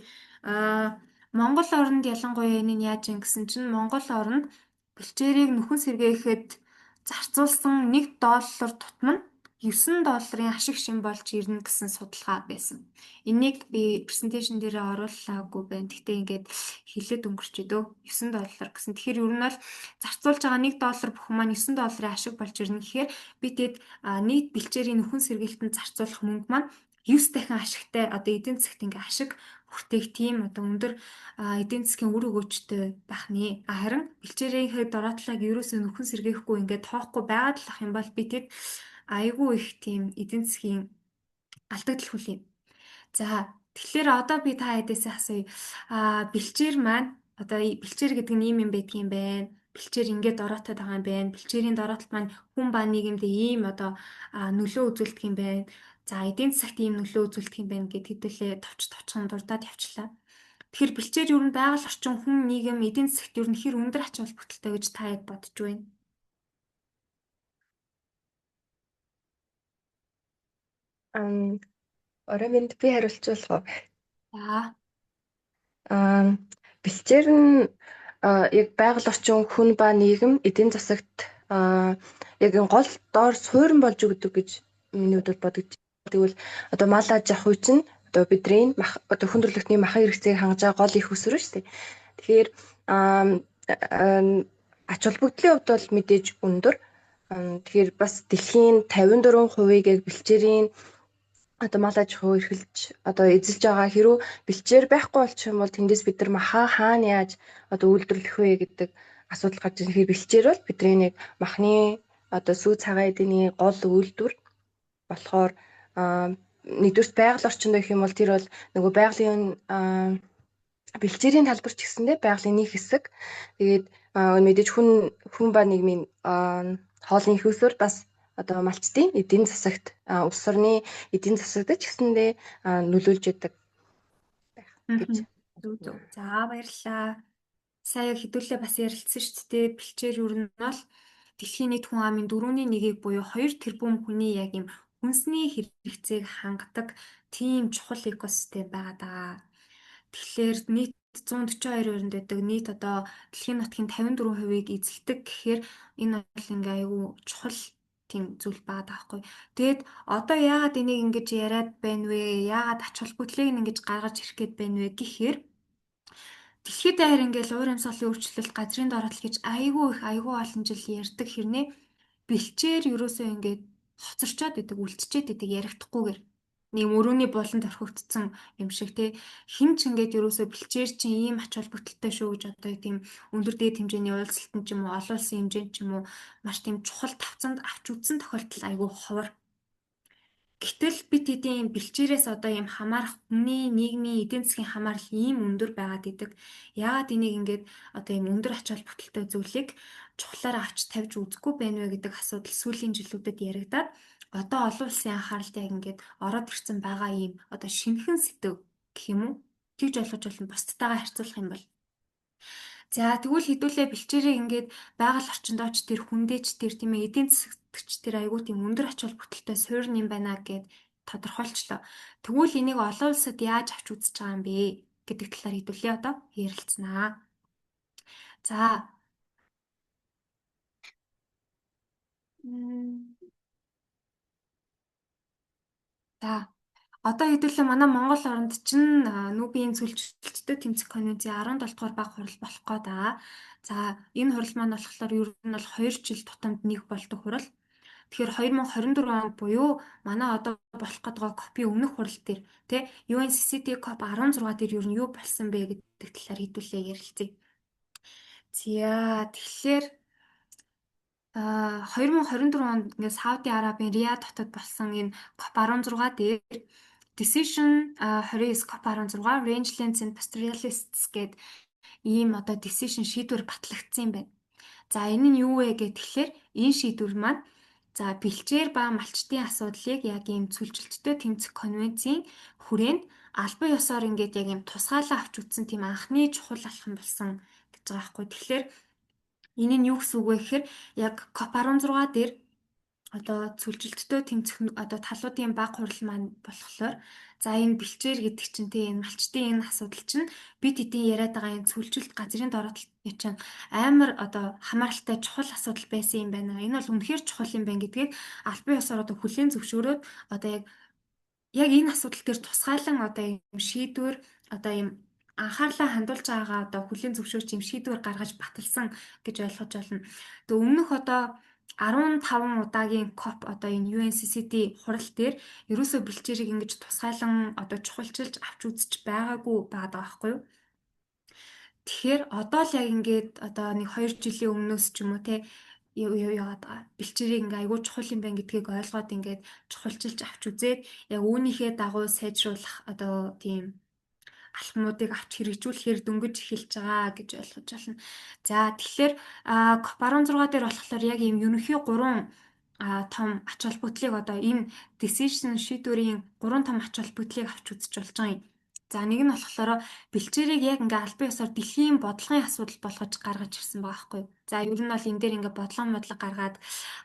Монгол оронд ялангуяа энэ нь яаж юм гэсэн чинь Монгол оронд бэлчээрийг нөхөн сэргээхэд зарцуулсан $1 тутам нь $9 ашиг шин болж ирнэ гэсэн судалгаа байсан. Энийг би презентацийн дээр оруулаагүй байна. Гэхдээ ингээд хэлээд өнгөрч идөө $9 гэсэн. Тэгэхээр ер нь бол зарцуулж байгаа $1 бүхэн маань $9 ашиг болж ирнэ гэхээр би тэгэд нийт бэлчээрийн нөхөн сэргээлтэнд зарцуулах мөнгө маань 9 дахин ашигтай одоо эдийн засагт ингээ ашиг хүртээх тийм одоо өндөр эдийн засгийн үр өгөөжтэй байх нэ. Харин бэлчээрийн дороотлыг ерөөсөө нөхөн сэргээхгүй ингээ тоохгүй байгаад л ах юм бол би тэгэд айгүй их тийм эдийн засгийн алдагдал хүлэе. За тэгэхээр одоо би та хэдээсээ асууя. Бэлчээр маань одоо бэлчээр гэдэг нь ийм юм байдгийн байна. Бэлчээр ингээд дороотод байгаа юм байна. Бэлчээрийн дороотол маань хүн ба нийгэмд ийм одоо нөлөө үзүүлдэг юм байна. За эдийн засагт ийм нөлөө үзүүлдэг юм байна гэд хэдүүлээ товчхон дурдаад явчлаа. Тэгэхээр бэлчээр ер нь байгаль орчин хүн нийгэм эдийн засагт ер нь хэр өндөр ач холбогдолтой гэж та хэд бодож байна? Орой минь би хариулцуулах уу? За. Бэлчээр нь яг байгаль орчин, хүн ба нийгэм, эдийн засагт яг энэ гол доор суурин болж өгдөг гэж миний хувьд бол бодогдчих. Тэгвэл одоо мал аж ахуй чинь одоо бидний одоо хүн төрөлхтний махын хэрэгцээг хангаж байгаа гол их усүр шүү дээ. Тэгэхээр ач холбогдлын хувьд бол мэдээж өндөр. Тэгэхээр бас дэлхийн 54%-ийг яг бэлчээрийн одоо мал аж ахуй эрхэлж одоо эзэлж байгаа. Хэрвээ бэлчээр байхгүй болчих юм бол тэндээс бид нар махаа хаана яаж одоо үйлдвэрлэх вэ гэдэг асуудал гарч ирэх. Тэгэхээр бэлчээр бол бидний нэг махны одоо сүү цагаан эдийн гол үйлдвэр болохоор нэгдүгээр байгаль орчинд гэх юм бол тэр бол нөгөө байгалийн бэлчээрийн талбар ч гэсэндээ байгалийн нэг хэсэг. Тэгээд мэдээж хүн ба нийгмийн хоолны их усүр бас одоо малчдын эдийн засагт улс орны эдийн засагт ч гэсэндээ нөлөөлж яадаг байх гэж. Зөв. За баярлалаа. Сая хэдүүлээ бас ярилцсан шүү дээ. Бэлчээр юу нь бол дэлхийн нийт хүн амын 1/4 буюу 2 тэрбум хүний яг юм хүнсний хэрэгцээг хангадаг тийм чухал экосистем байгаа даа. Тэгэхээр нийт 142 өрөнд байдаг. Нийт одоо дэлхийн нутгийн 54%-ийг эзэлдэг гэхээр энэ бол ингээ айгүй чухал тийм зүйл байгаа даахгүй. Тэгэд одоо яагаад энийг ингэж яриад байна вэ? Яагаад ач холбогдлыг ингэж гаргаж ирэх гээд байна вэ гэхээр дэлхийд даяар ингээл уур амьсгалын өөрчлөлт, газрын дороотл гэж айгүй олон жил ярьдаг хэрнээ бэлчээр ерөөсөө ингээд хоцорчоод идэг, үлдчихэд идэг яригдахгүйгээр нэг мөрөөний буланд орхигдсон юм шиг те хин ч ингээд ерөөсөө бэлчээр чинь ийм ач холбогдолтой шүү гэж одоо тийм өндөр дээд хэмжээний уулзалтан ч юм уу олон улсын хэмжээнд ч юм уу маш тийм чухал тавцанд авч үзсэн тохиолдол айгүй ховор. Гэтэл бид эдийн бэлчээрээс одоо юм хамаарах хүний нийгмийн эдийн засгийн хамаарал ийм өндөр байгаад идэг. Яагаад энийг ингээд одоо юм өндөр ач холбогдолтой зүйлийг чухлаараа авч тавьж үзэхгүй байна вэ гэдэг асуудал сүүлийн жилүүдэд яригадаад одоо олон улсын анхааралд яг ингээд ороод ирсэн байгаа ийм одоо шинэхэн сэдв гэх юм уу? Тэгж ойлгож болно бусдтайгаа харьцуулах юм бол. За тэгвэл хэдүүлээ бэлчээрээ ингээд байгаль орчиндоо ч тэр хүндээч тэр тийм ээ эдийн засагч тэр айгүй тийм өндөр ач холбогдолтой суурин юм байна гэд тодорхойлчлоо. Тэгвэл энийг олон улсад яаж авч үзэж байгаа юм бэ гэдэг талаар хэдүүлээ одоо ярилцсанаа. За. За. Одоо хэдүүлээ манай Монгол оронд чинь Нүбийн цөлжилттэй тэмцэх конвенцийн 17 дугаар баг хурал болох гээд. За энэ хурал маань болохоор ер нь бол 2 жил тутамд нэг болдог хурал. Тэгэхээр 2024 онд буюу манай одоо болох гээд байгаа копи өмнөх хурал дээр тий UNCCD COP 16 дээр ер нь юу болсон бэ гэдэг талаар хэдүүлээ ярилцъя. За тэгэхээр 2024 онд ингээд Сауди Арабын Рияд хотод болсон энэ COP 16 дээр Decision 29 COP 16 Rangelands and Pastoralists гээд ийм одоо decision шийдвэр батлагдсан юм байна. За энэ нь юу вэ гэхээр энэ шийдвэр маань за бэлчээр ба малчтын асуудлыг яг ийм цөлжилттэй тэмцэх конвенцийн хүрээнд албан ёсоор ингээд яг ийм тусгаалаа авч үзсэн тийм анхны чухал алхам болсон гэж байгаа байхгүй. Тэгэхээр энэ нь юу гэсэн үг вэ гэхээр яг COP 16 дээр одоо цөлжилттэй тэмцэх одоо талуудын баг хурал маань болохоор за энэ бэлчээр гэдэг чинь тийм энэ малчтын энэ асуудал чинь бид эдийн яриад байгаа энэ цөлжилт газрын дороотлын чинь амар одоо хамааралтай чухал асуудал байсан юм байна. Энэ бол үнэхээр чухал юм байна гэдгийг албан ёсоор одоо хүлээн зөвшөөрөөд одоо яг энэ асуудал дээр тусгайлан одоо юм шийдвэр одоо юм анхаарлаа хандуулж байгаагаа одоо хүлээн зөвшөөрч юм шийдвэр гаргаж баталсан гэж ойлгож байна. Тэгээ өмнөх одоо 15 удаагийн COP одоо энэ UNCCD хурал дээр ерөөсөө бэлчээрийг ингэж тусгайлан одоо чухалчилж авч үзэж байгаагүй байгаа байхгүй юу? Тэгэхээр одоо л яг ингээд одоо нэг 2 жилийн өмнөөс ч юм уу те яваад байгаа. Бэлчээрийг ингээ айгүй чухал юм байна гэдгийг ойлгоод ингээд чухалчилж авч үзээд яг үүнийхээ дагуу сайжруулах одоо тийм алхмуудыг авч хэрэгжүүлэхээр дөнгөж эхэлж байгаа гэж ойлгож байна. За тэгэхээр COP 16 дээр болохоор яг ийм ерөнхий 3 том ач холбогдлыг одоо энэ decision шийдвэрийн 3 том ач холбогдлыг авч үзэж болж байгаа юм. За нэг нь болохоор бэлчээрийг яг ингээ албан ёсоор дэлхийн бодлогын асуудал болгож гаргаж ирсэн байгаа байхгүй юу. За ер нь бол энэ дээр ингээ бодлого гаргаад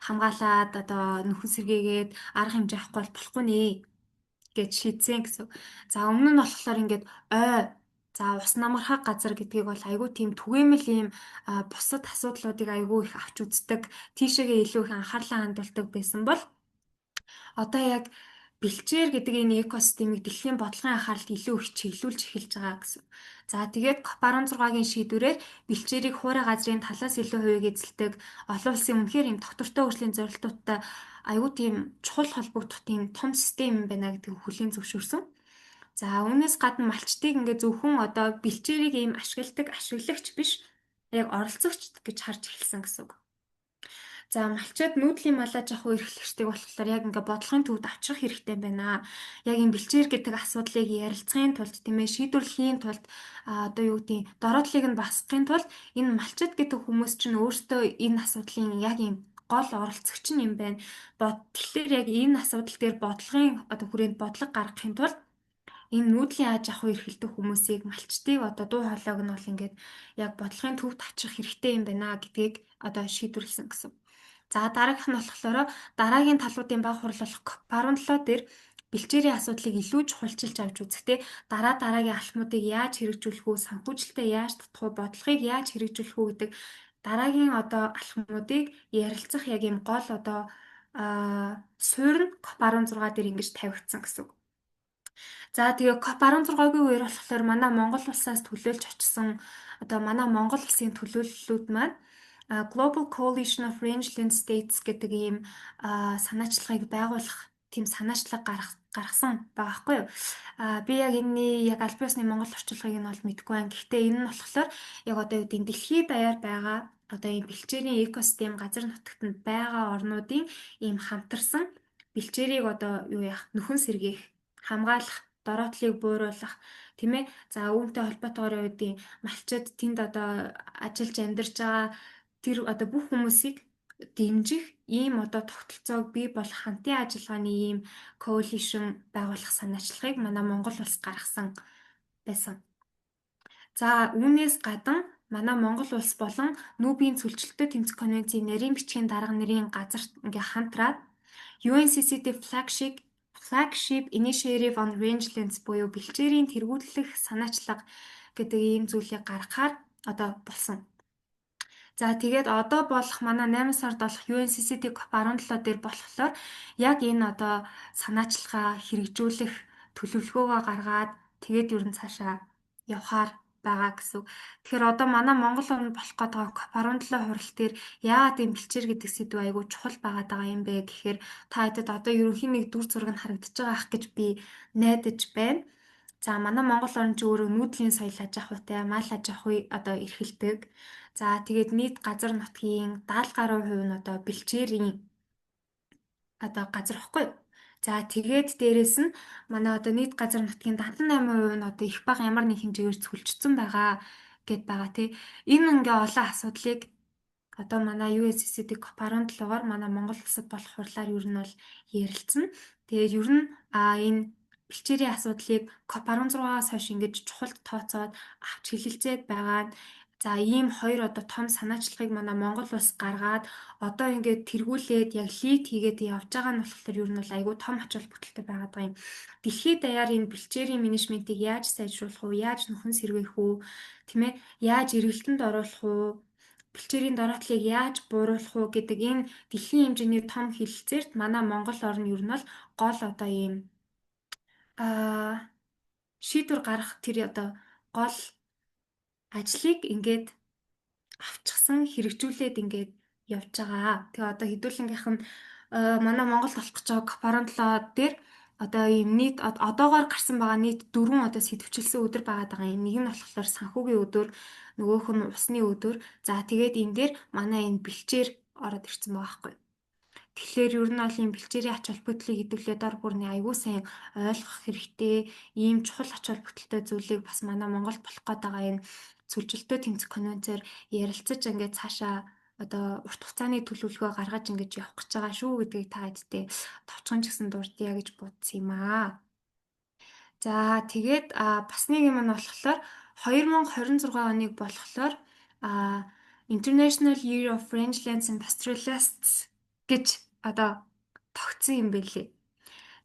хамгаалаад одоо нөхөн сэргээгээд арга хэмжээ авахгүй болохгүй нэ гэж шийдсэн гэсэн. За өмнө нь болохоор ингээд За ус намархаг газар гэдгийг бол айгүй тийм түгээмэл ийм бусад асуудлуудыг айгүй их авч үздэг, тийшээгээ илүү их анхаарлаа хандуулдаг байсан бол одоо яг бэлчээр гэдэг энэ экосистемийг дэлхийн бодлогын анхааралд илүү их чиглүүлж эхэлж байгаа гэсэн. За тэгээд COP16-гийн шийдвэрээр бэлчээрийг хуурай газрын талаас илүү хувийг эзэлдэг олон улсын үнэхээр юм доктортой хөгжлийн зорилтуудтай айгүй тийм чухал холбогдох тийм том систем юм байна гэдгийг хүлээн зөвшөөрсөн. За үүнээс гадна малчтыг ингээд зөвхөн одоо бэлчээрийг ийм ашиглагч биш яг оролцогч гэж харж эхэлсэн гэсэн үг. За малчид нүүдлийн малаж авах эрхлэгчдийг болохоор яг ингээ бодлогын төвд авчрах хэрэгтэй байна. Яг энэ бэлчээр гэдэг асуудлыг ярилцахын тулд тийм ээ шийдвэрлэхийн тулд одоо юу гэдэг дороотлыг нь басахын тулд энэ малчид гэдэг хүмүүс чинь өөрсдөө энэ асуудлын яг ийм гол оролцогч юм байна. Тэгэхээр яг энэ асуудал дээр бодлогын одоо хүрээнд бодлого гаргахын тулд энэ нүүдлийн аж ахуй эрхэлдэг хүмүүсийг малчдыг одоо дуу хоолойг нь бол ингээд яг бодлогын төвд авчрах хэрэгтэй юм байна гэдгийг одоо шийдвэрлсэн гэсэн. За дараагийнх нь болохоор дараагийн талуудын баг хурал болох COP17 дээр бэлчээрийн асуудлыг илүү чухалчилж авч үзэх те дараагийн алхмуудыг яаж хэрэгжүүлэх үү, санхүүжилтээ яаж татах уу, бодлогыг яаж хэрэгжүүлэх үү гэдэг дараагийн одоо алхмуудыг ярилцах яг юм гол одоо суурь нь COP16 дээр ингэж тавигдсан гэсэн үг. За тэгээ COP16-гийн үеэр болохоор манай Монгол улсаас төлөөлж очсон одоо манай Монгол улсын төлөөллүүд маань Global Coalition of Rangeland States гэдэг ийм санаачлагыг байгуулах тийм санаачлаг гаргасан байгаа байхгүй юу? Би яг энэний яг аль биесны монгол орчуулгыг нь бол мэдэхгүй байна. Гэхдээ энэ нь болохоор яг одоо юу гэдэг дэлхийд даяар байгаа одоо ийм бэлчээрийн экосистем газар нутагтанд байгаа орнуудын ийм хамтарсан бэлчээрийг одоо юу яах нөхөн сэргээх, хамгаалах, дороотлыг бууруулах тийм ээ. За үүнтэй холбоотойгоор юу гэдэг малчид тэнд одоо ажиллаж амьдарч байгаа тэр одоо бүх хүмүүсийг дэмжих ийм одоо тогтолцоог бий болох хамтын ажиллагааны ийм коалишн байгуулах санаачлагыг манай Монгол улс гаргасан байсан. За үүнээс гадна манай Монгол улс болон Нүүбийн цөлжилтөд тэмцэх конвенцийн нарийн бичгийн дарга нарын газарт ингээ хамтраад UNCCD Flagship Initiative on Rangelands буюу бэлчээрийн тэргүүлэх санаачлага гэдэг ийм зүйлийг гаргахаар одоо болсон. За тэгээд одоо болох манай 8 сард болох UNCCD COP17 дээр болохоор яг энэ одоо санаачлагаа хэрэгжүүлэх төлөвлөгөөгөө гаргаад тэгээд ер нь цаашаа явахаар байгаа гэсэн. Тэгэхээр одоо манай Монгол орнд болох гэдэг COP17 хурал дээр яагаад энэ бэлчээр гэдэг сэдв айгүй чухал байгаад байгаа юм бэ гэхээр та хэдэд одоо ерөнхийн нэг дүр зураг нь харагдаж байгаа ах гэж би найдаж байна. За манай Монгол орн ч өөрөө нүүдлийн соёл аж ахуйтай, мал аж ахуй одоо эрхэлдэг. За тэгээд нийт газар нутгийн 70 гаруй хувь нь одоо бэлчээрийн одоо газар ихгүй. За тэгээд дээрэс нь манай одоо нийт газар нутгийн 78% нь одоо их бага ямар нэг хэмжээгээр цөлжсөн байгаа гэд байгаа тий. Энэ ингээ олон асуудлыг одоо манай UNCCD COP17-оор манай Монгол улсад болох хурлаар ер нь бол ярилцсан. Тэгээд ер нь энэ бэлчээрийн асуудлыг COP16-аас хойш ингэж чухалд тооцоод авч хэлэлцээд байгаа. За ийм хоёр одоо том санаачлагыг манай Монгол улс гаргаад одоо ингээд тэргүүлээд яг лид хийгээд явж байгаа нь болохоор ер нь бол айгүй том ач холбогдолтой байгаад байгаа юм. Дэлхийд даяар энэ бэлчээрийн менежментийг яаж сайжруулах вэ? Яаж нөхөн сэргээх вэ? Тийм ээ? Яаж эргэлтэнд оруулах вэ? Бэлчээрийн дороотлыг яаж бууруулах вэ гэдэг энэ дэлхийн хэмжээний том хэлэлцээрт манай Монгол орн ер нь бол гол одоо ийм шийдвэр гарах тэр одоо гол ажлыг ингээд авчихсан хэрэгжүүлээд ингээд явж байгаа. Тэгээ одоо хэдүүлэнгийнх нь манай Монголд болох гэж байгаа COP17 дээр одоо ийм нийт одоогоор гарсан байгаа нийт 4 одоо сэтгвчилсэн өдөр байгаа даа. Нэг нь болохоор санхүүгийн өдөр, нөгөөх нь усны өдөр. За тэгээд энэ дээр манай энэ бэлчээр ороод ирсэн байгаа байхгүй. Тэгэхээр ер нь бол ийм бэлчээрийн ач холбогдлыг хэдүүлээ дор бүрний аягүй сайн ойлгох хэрэгтэй. Ийм чухал ач холбогдолтой зүйлийг бас манай Монголд болох гээд байгаа энэ цөлжилтөд тэмцэх конвенцээр ярилцаж ингээд цаашаа одоо урт хугацааны төлөвлөгөө гаргаж ингэж явах гэж байгаа шүү гэдгийг та хэдтэй товчхон ч гэсэн дурдъя гэж бодсон юм аа. За тэгээд бас нэг юм нь болохоор 2026 оныг болохоор International Year of Rangelands Industrialists гэж одоо тогтсон юм бэлээ.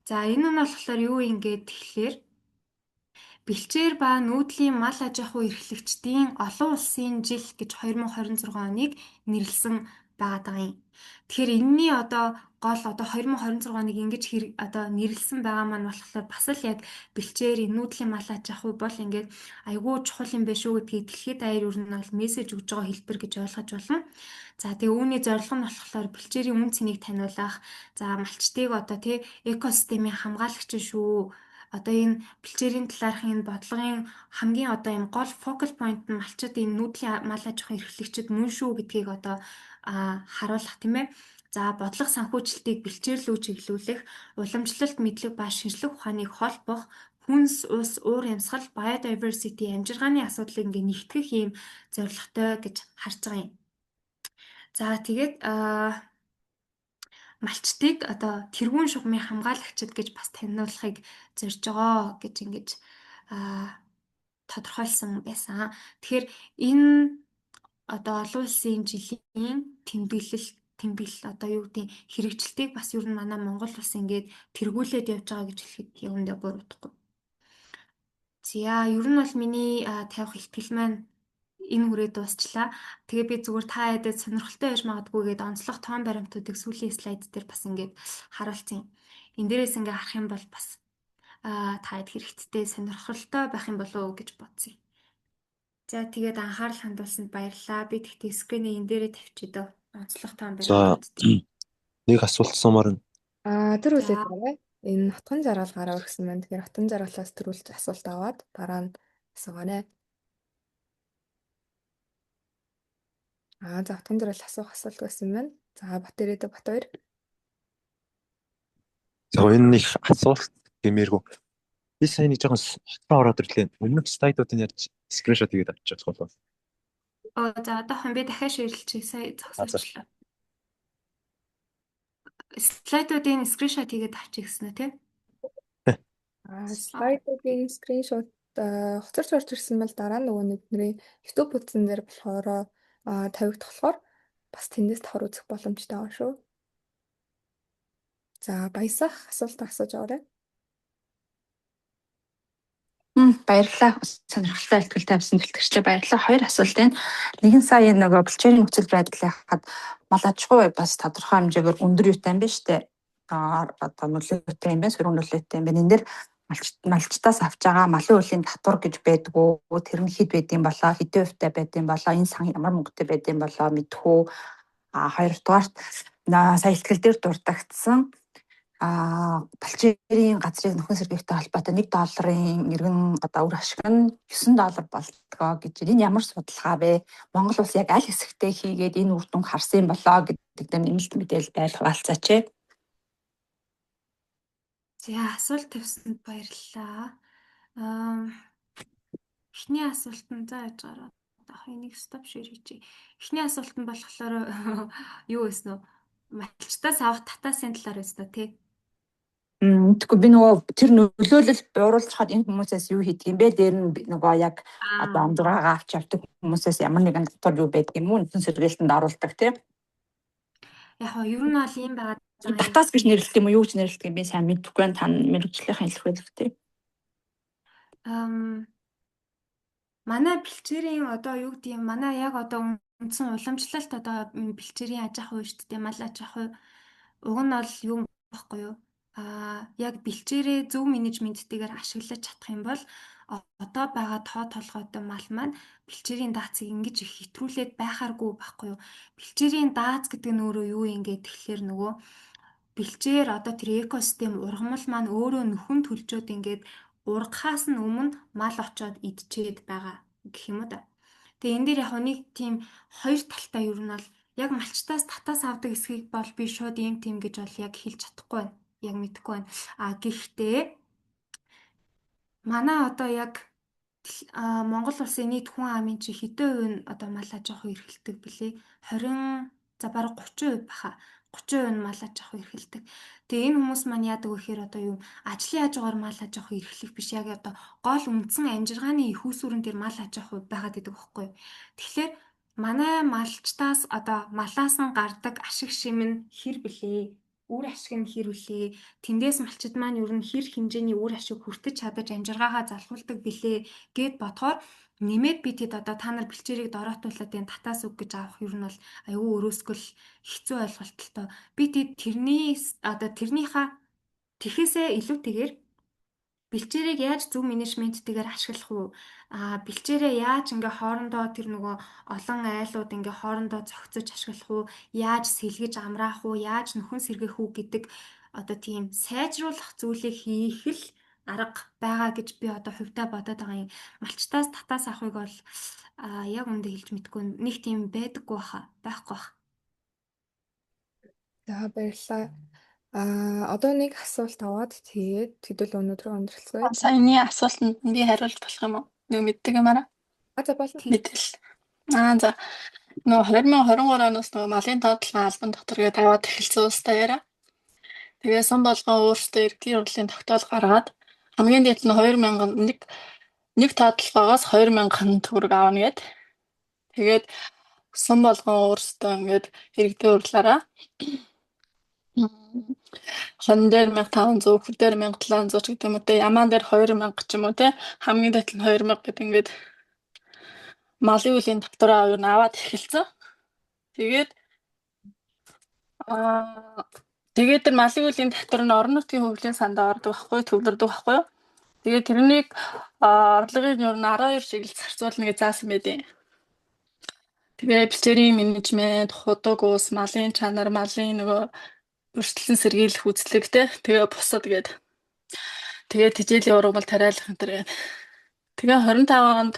За энэ нь болохоор юу юм гээд тэгэхээр Бэлчээр ба нүүдлийн мал аж ахуй эрхлэгчдийн олон улсын жил гэж 2026 оныг нэрлсэн байгаа юм. Тэгэхээр энэний гол 2026 оныг ингэж нэрлсэн байгаа маань болохоор бас л яг бэлчээр нүүдлийн мал аж ахуй бол ингээд айгүй чухал юм биш үү гэдгийг дэлхийд даяар ер нь бол мессеж өгж байгаа хэлбэр гэж ойлгож болно. За тэгээ үүний зорилго нь болохоор бэлчээрийн үн цэнийг таниулах, за малчдыг экосистемийн хамгаалагч шүү. Энэ бэлчээрийн талаарх энэ бодлогын хамгийн юм гол focal point нь малчид энэ нүүдлийн мал аж ахуйн эрхлэгчид мөн шүү гэдгийг харуулах тийм ээ. За бодлого санхүүжилтийг бэлчээрлүү чиглүүлэх, уламжлалт мэдлэг ба шинжлэх ухааныг холбох, хүнс, ус, уур амьсгал, biodiversity, амжиргааны асуудлыг ингээ нэгтгэх ийм зорилготой гэж харж байгаа юм. За тэгээд малчдыг тэргуун шугамын хамгаалагчид гэж бас таниулахыг зорж байгаа гэж ингэж тодорхойлсон байсан. Тэгэхээр энэ олон улсын жилийн тэмдэглэл юу гэдэг хэрэгжилтийг бас ер нь манай Монгол улс ингээд тэргүүлээд явж байгаа гэж хэлэхэд явандаа буруудахгүй. За ер нь бол миний тавих ихтгэл маань энэ хүрээ дуусчлаа. Тэгээ би зүгээр та яадаг сонирхолтой байж магадгүйгээд онцлог тоон баримтуудыг сүүлийн слайд дээр бас ингээд харуулсан. Энэ дээрээс ингээд харах юм бол бас та хэд хэрэгтэй сонирхолтой байх юм болов уу гэж бодсон. За тэгээд анхаарал хандуулсанд баярлалаа. Би тэгтээ скринээ энэ дээрээ тавьчих дөө. Онцлог тоон баримтууд. Нэг асуулт сумаар нь. Тэр үлээд байгаа. Энэ хотгон жаргалгаараа өргсөн байна. Тэгэхээр хотгон жаргалаас төрүүлж асуулт аваад дараа нь асуугаарай. За хотгон жаргал асуух асуулт байсан байна. За бат ирээдэ бат хоёр. За энэ их асуулт гэмээргүй. Би сайн нэг жоохон хотлоо ороод ирлээ. Өмнөх слайдуудыг ярьж скриншот хийгээд авчих болов. За одоохон би дахиад ширлэлчих сая зогсоочлаа. Слайдуудын скриншот хийгээд авчих гэсэн үү те? Слайдуудын скриншот хоцорч орж ирсэн бол дараа нөгөө нэгний YouTube утсан дээр болохоор тавигдах болохоор бас тэндээс давхар үзэх боломжтой байгаа шүү. За баясах асуулт асууж аваарай. Баярлалаа. Сонирхолтой ихтгэл тавьсан бэлтгэгчлээ баярлалаа. Хоёр асуулт байна. Нэгэн сая нөгөө бэлчээрийн нөхцөл байдлыг хаад мал аж ахуй бас тодорхой хэмжээгээр өндөр юутай юм байна шүү дээ. Нөлөөтэй юм байна, сөрөг нөлөөтэй юм байна. Энэ дэр малчтаас авч байгаа малын үлийн татвар гэж байдгүй. Тэр нь хэд байдığım болоо, хэдэн хувьтай байдığım болоо, энэ сан ямар мөнгөтэй байдığım болоо мэдхүү. Хоёрдугаарт сая ихтгэл дээр дурддагдсан бэлчээрийн газрын нөхөн сэргийгтэй холбоотой $1 иргэн үр ашиг нь $9 болтгоо гэж энэ ямар судалгаа вэ? Монгол улс яг аль хэсэгтээ хийгээд энэ үр дүн харсан болоо гэдэг дээр нэмэлт мэдээлэл байл хуваалцаач. За асуулт тавьсанд баярлалаа. Эхний асуулт нь за яаж гараад энийг стоп шир хийчихье. Эхний асуулт нь болохоор юу байсан вэ? Малчтаас авах татаасын талаар байсан уу тий? Тэгэхгүй би нөгөө тэр нөлөөлөл бууруулж хаад энэ хүмүүсээс юу хийдэг юм бэ? Дээр нь нөгөө яг амдураагаа авч явдаг хүмүүсээс ямар нэгэн татвар юу байдаг юм уу? Нөхөн сэргээлтэнд оруулдаг тий? Яг ер нь бол юм байгаа. Татаас гэж нэрлэх юм уу? Юу гэж нэрлэх юм бэ? Сайн мэдэхгүй байна. Та мэргэжлийнхэн хэлэх байлгүй тий? Манай бэлчээрийн юу гэдэг юм? Манай яг үндсэн уламжлалт бэлчээрийн аж ахуй шүү дээ. Мал аж ахуй. Уг нь бол юу байхгүй юу? Яг бэлчээрээ зөв менежменттэйгээр ашиглаж чадах юм бол одоо байгаа тоо толгойтой мал маань бэлчээрийн даацыг ингэж их хэтрүүлээд байхааргүй байхгүй юу? Бэлчээрийн даац гэдэг нь өөрөө юу юм гээд тэгэхээр нөгөө бэлчээр тэр экосистем ургамал маань өөрөө нөхөн төлжөөд ингээд ургахаас нь өмнө мал очоод идчихэд байгаа гэх юм уу да. Тэгээ энэ дээр яг нэг тийм хоёр талтай юу нь бол яг малчтаас татаас авдаг эсхийг бол би шууд ийм тийм гэж бол яг хэлж чадахгүй байна. Яг мэдэхгүй байна. Гэхдээ манай яг Монгол улсын нийт хүн амын чи хэдэн хувь нь мал аж ахуй эрхэлдэг бэлээ? 20 за бараг 30% баха. 30% нь мал аж ахуй эрхэлдэг. Тэгээ энэ хүмүүс маань яадаг вэ гэхээр юу ажлын хажуугаар мал аж ахуй эрхлэх биш яг гол үндсэн амжиргааны их усүрэн дээр мал аж ахуй байгаад идэг байхгүй юу? Тэгэхээр манай малчтаас малаас нь гардаг ашиг шим нь хэр бэлээ? үр ашиг нь хэр вүлээ? Тэндээс малчид маань ер нь хэр хэмжээний үр ашиг хүртэж чадаж амжиргаагаа залхуулдаг билээ гэд бодохоор нэмээд би тэд одоо та нар бэлчээрийг дороотуулаад энэ татаас үг гэж авах ер нь бол аюу өрөөсгөл хэцүү ойлголттой. Би тэрнийхээ тэхээсээ илүүтэйгээр бэлчээрийг яаж зөв менежменттэйгээр ашиглах уу? Бэлчээрээ яаж ингээ хоорондоо тэр нөгөө олон айлууд ингээ хоорондоо зохицож ашиглах уу? Яаж сэлгэж амраах уу? Яаж нөхөн сэргэх үү гэдэг одоо тийм сайжруулах зүйлийг хийх л арга байгаа гэж би одоо хувьдаа бодоод байгаа юм. Малчтаас татаас авахыг бол яг үндэ хэлж мэдгүй нэг тийм байдаггүй байхгүй бах. За баярлалаа. Одоо нэг асуулт аваад тэгээд хэдүүл өнөөдрөө өндөрлөцгөөе. Саяны асуултанд би хариулж болох юм уу? Нэг мэддэг юмараа. За болно. Мэдээл. За. Нөгөө 2023 оноос нөгөө малын доотлогын албан дотор гээд аваад эхэлсэн уустай яриа. Тэгээ сан болгон өөрсдөө эрдэлийн урлагийн тогтоол гаргаад хамгийн дээд нь 2001 нэг тоотлогоогоос 2000 төгрөг авна гэд. Тэгээд сан болгон өөрсдөө ингээд иргэдийн урлаараа хон дээр 1500, хөр дээр 1700 ч гэдэг юм уу те, ямаан дээр 2000 ч юм уу те, хамгийн дээд нь 2000 гэдэг ингээд малын үеийн татвараа юу аваад эхэлсэн. Тэгээд тэр малын үеийн татвар нь орон нутгийн хөгжлийн сандаа ордог байхгүй, төвлөрдөг байхгүй. Тэгээд тэрнийг орлогын юу 12 шигэлт зарцуулна гэж заасан байдیں۔ Тэгээ бэлчээрийн менежмент, худаг ус, малын чанар, малын нөгөө өрсөлдсөн сэргийлэх үзлэг те, тэгээ бусад гээд. Тэгээ тижээлийн ургамал тариалах энэ төр гээд. Тэгээ 25 онд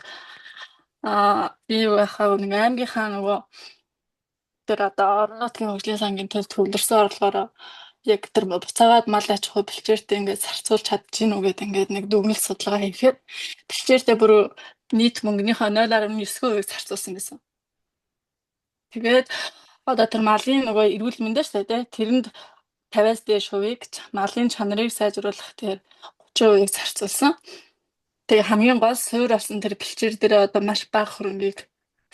би юу яхаа нэг аймгийнхаа нөгөө тэр одоо орон нутгийн хөгжлийн сангийн төлөв төвлөрсөн орлогоороо яг тэр буцаагаад мал аж ахуй бэлчээртэй ингээд зарцуулж чадчихна уу гэдэг ингээд нэг дүгнэлт судалгаа хийхээр бэлчээртэй бүр нийт мөнгөнийхөө 0.9% зарцуулсан гэсэн. Тэгээд одоо тэр малын нөгөө эрүүл мэндэ штэ тий, тэрэнд 50-аас дээш хувийг малын чанарыг сайжруулах тэр 30% зарцуулсан. Тэгээ хамгийн гол суур авсан тэр бэлчээр дээр одоо маш бага хөрөнгийг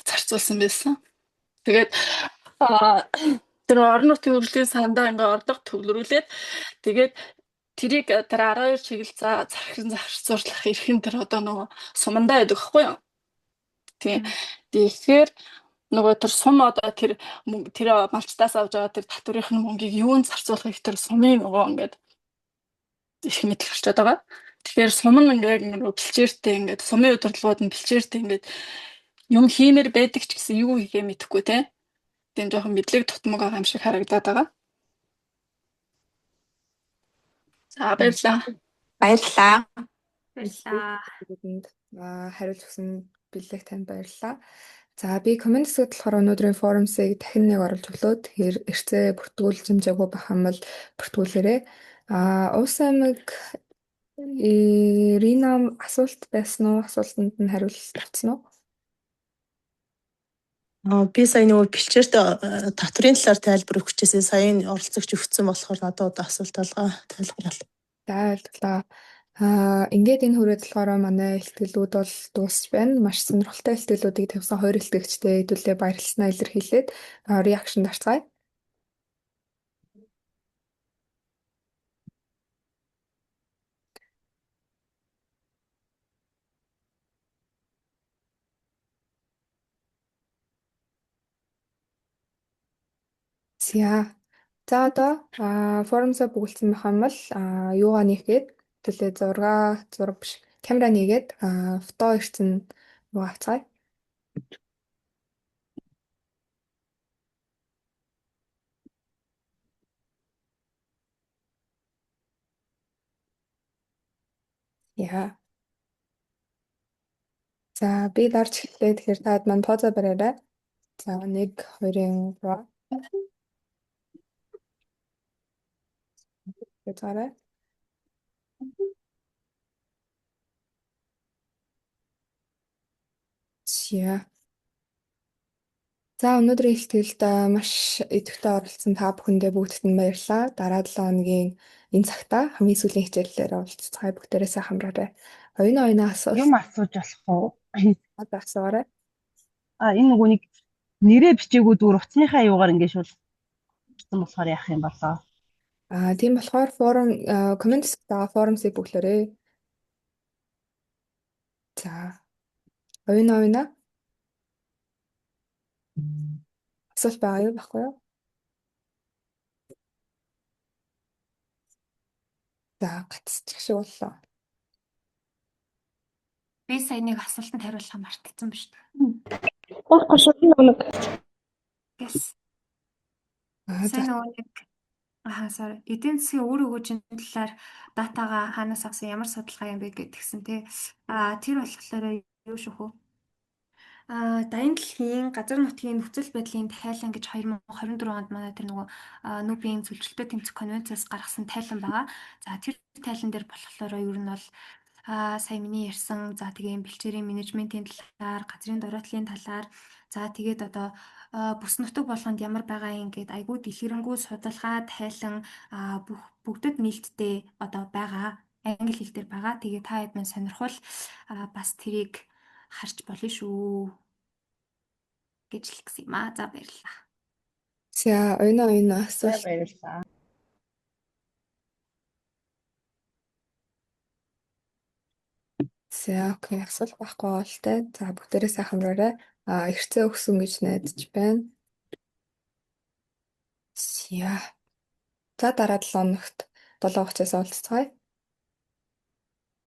зарцуулсан байсан. Тэгээд тэр орон нутгийн хөгжлийн сандаа ингээ ордог төвлөрүүлээд тэгээд тэрийг тэр 12 чиглэл зархин зарцуулах эрхэн тэр одоо нөгөө сумандаа байдаг байхгүй юу? Тэгэхээр нөгөө тэр сум одоо тэр малчтаас авж байгаа тэр татврын мөнгийг юунд зарцуулахыг тэр сумын нөгөө ингээд их мэдэх болчиход байгаа. Тэгэхээр сум нь ингээд нөгөө бэлчээртэй ингээд сумын удирдлагууд нь бэлчээртэй ингээд юм хиймээр байдаг ч гэсэн юу хийхээ мэдэхгүй те. Тийм жоохон мэдлэг тутмаг байгаа юм шиг харагдаад байгаа. За баярлалаа. Баярлалаа. Хариулж өгсөн бэлэг танд баярлалаа. За би комент хэсэгт болохоор өнөөдрийн форумсыг дахин нэг оруулж өглөө. Тэгэхээр эрцээ бүртгүүлж хэмжээгүй байх юм бол бүртгүүлээрэй. Улс аймаг Ринам асуулт байсан уу? Асуултанд нь хариулт авсан уу? Би сая нөгөө бэлчээрт татврын талаар тайлбар өгч ирсэн. Саяны оролцогч өгсөн болохоор надад асуулт алгаа тайлбарлаа. За ойлголоо. Ингээд энэ хүрээд болохоор манай ихтгэлүүд бол дуусч байна. Маш сонирхолтой ихтгэлүүдийг тавьсан хоёр ихтгэгчтэй хэдүүлээ баярлалснаа илэрхийлээд реакшн дарцгаая. За одоо форумсаа бүгэлдсэн байх юм бол юугаа нээгээд төлөө зураг биш камера нээгээд фото ирсэн юу авцгаая. За би дарж эхлэе. Тэгэхээр таад маань позо бариарай. За 1 2-ын Язаарай. За өнөөдрийн ихтгэлд маш идэвхтэй оролцсон та бүхэндээ бүгдд нь баярлалаа. Дараа 7 хоногийн энэ цагта хамгийн сүүлийн хичээлээр уулзцгаая. Бүгдээрээ сайхан амраарай. Оюунаа асуух. Юм асууж болох уу? Одоо асууаарай. Энэ нөгөө нэг нэрээ бичээгүй зүгээр утасныхаа юугаар ингэ шуулсан болохоор яах юм болоо. Тийм болохоор форум коммент байгаа форумсыг бүглээрэй. За, оюуна. Асуулт байгаа юу баггүй юу? За, гацчих шиг боллоо. Би сая нэг асуултанд хариулахаа мартчихсан ба шүү дээ. Гоохгүй шүү нэг. Yes. За, Сайн нөгөө нэг sorry. Эдийн засгийн үр өгөөжийн талаар датагаа хаанаас авсан ямар судалгаа юм бэ гэдгсэн тий. Тэр болохоор юу шүүх вэ? Дайны дэлхийн газар нутгийн нөхцөл байдлын тайлан гэж 2024 онд манай тэр нөгөө Нүбийн зөвлөлтөд тэмцэх конвенцээс гаргасан тайлан байгаа. За тэр тайлан дээр болохоор ер нь бол сая миний ярьсан за тэгээ бэлчээрийн менежментийн талаар, газрын дороотлын талаар за тэгээд одоо бүс нутаг болгонд ямар байгаа юм гээд айгүй дэлгэрэнгүй судалгаа тайлан бүгдэд нээлттэй одоо байгаа. Англи хэл дээр байгаа. Тэгээ та хэд маань сонирхвол бас тэрийг харж болно шүү гэж хэлэх гэсэн юм аа. За баярлалаа. за оюуна асуулт. Баярлалаа. За, окей, асуулт байхгүй болтой. За, бүгдээрээ сайхан амраарай. Эрцээ өгсөн гэж найдаж байна. За, дараа 7 хоногт 7:30-аас уулзцгаая.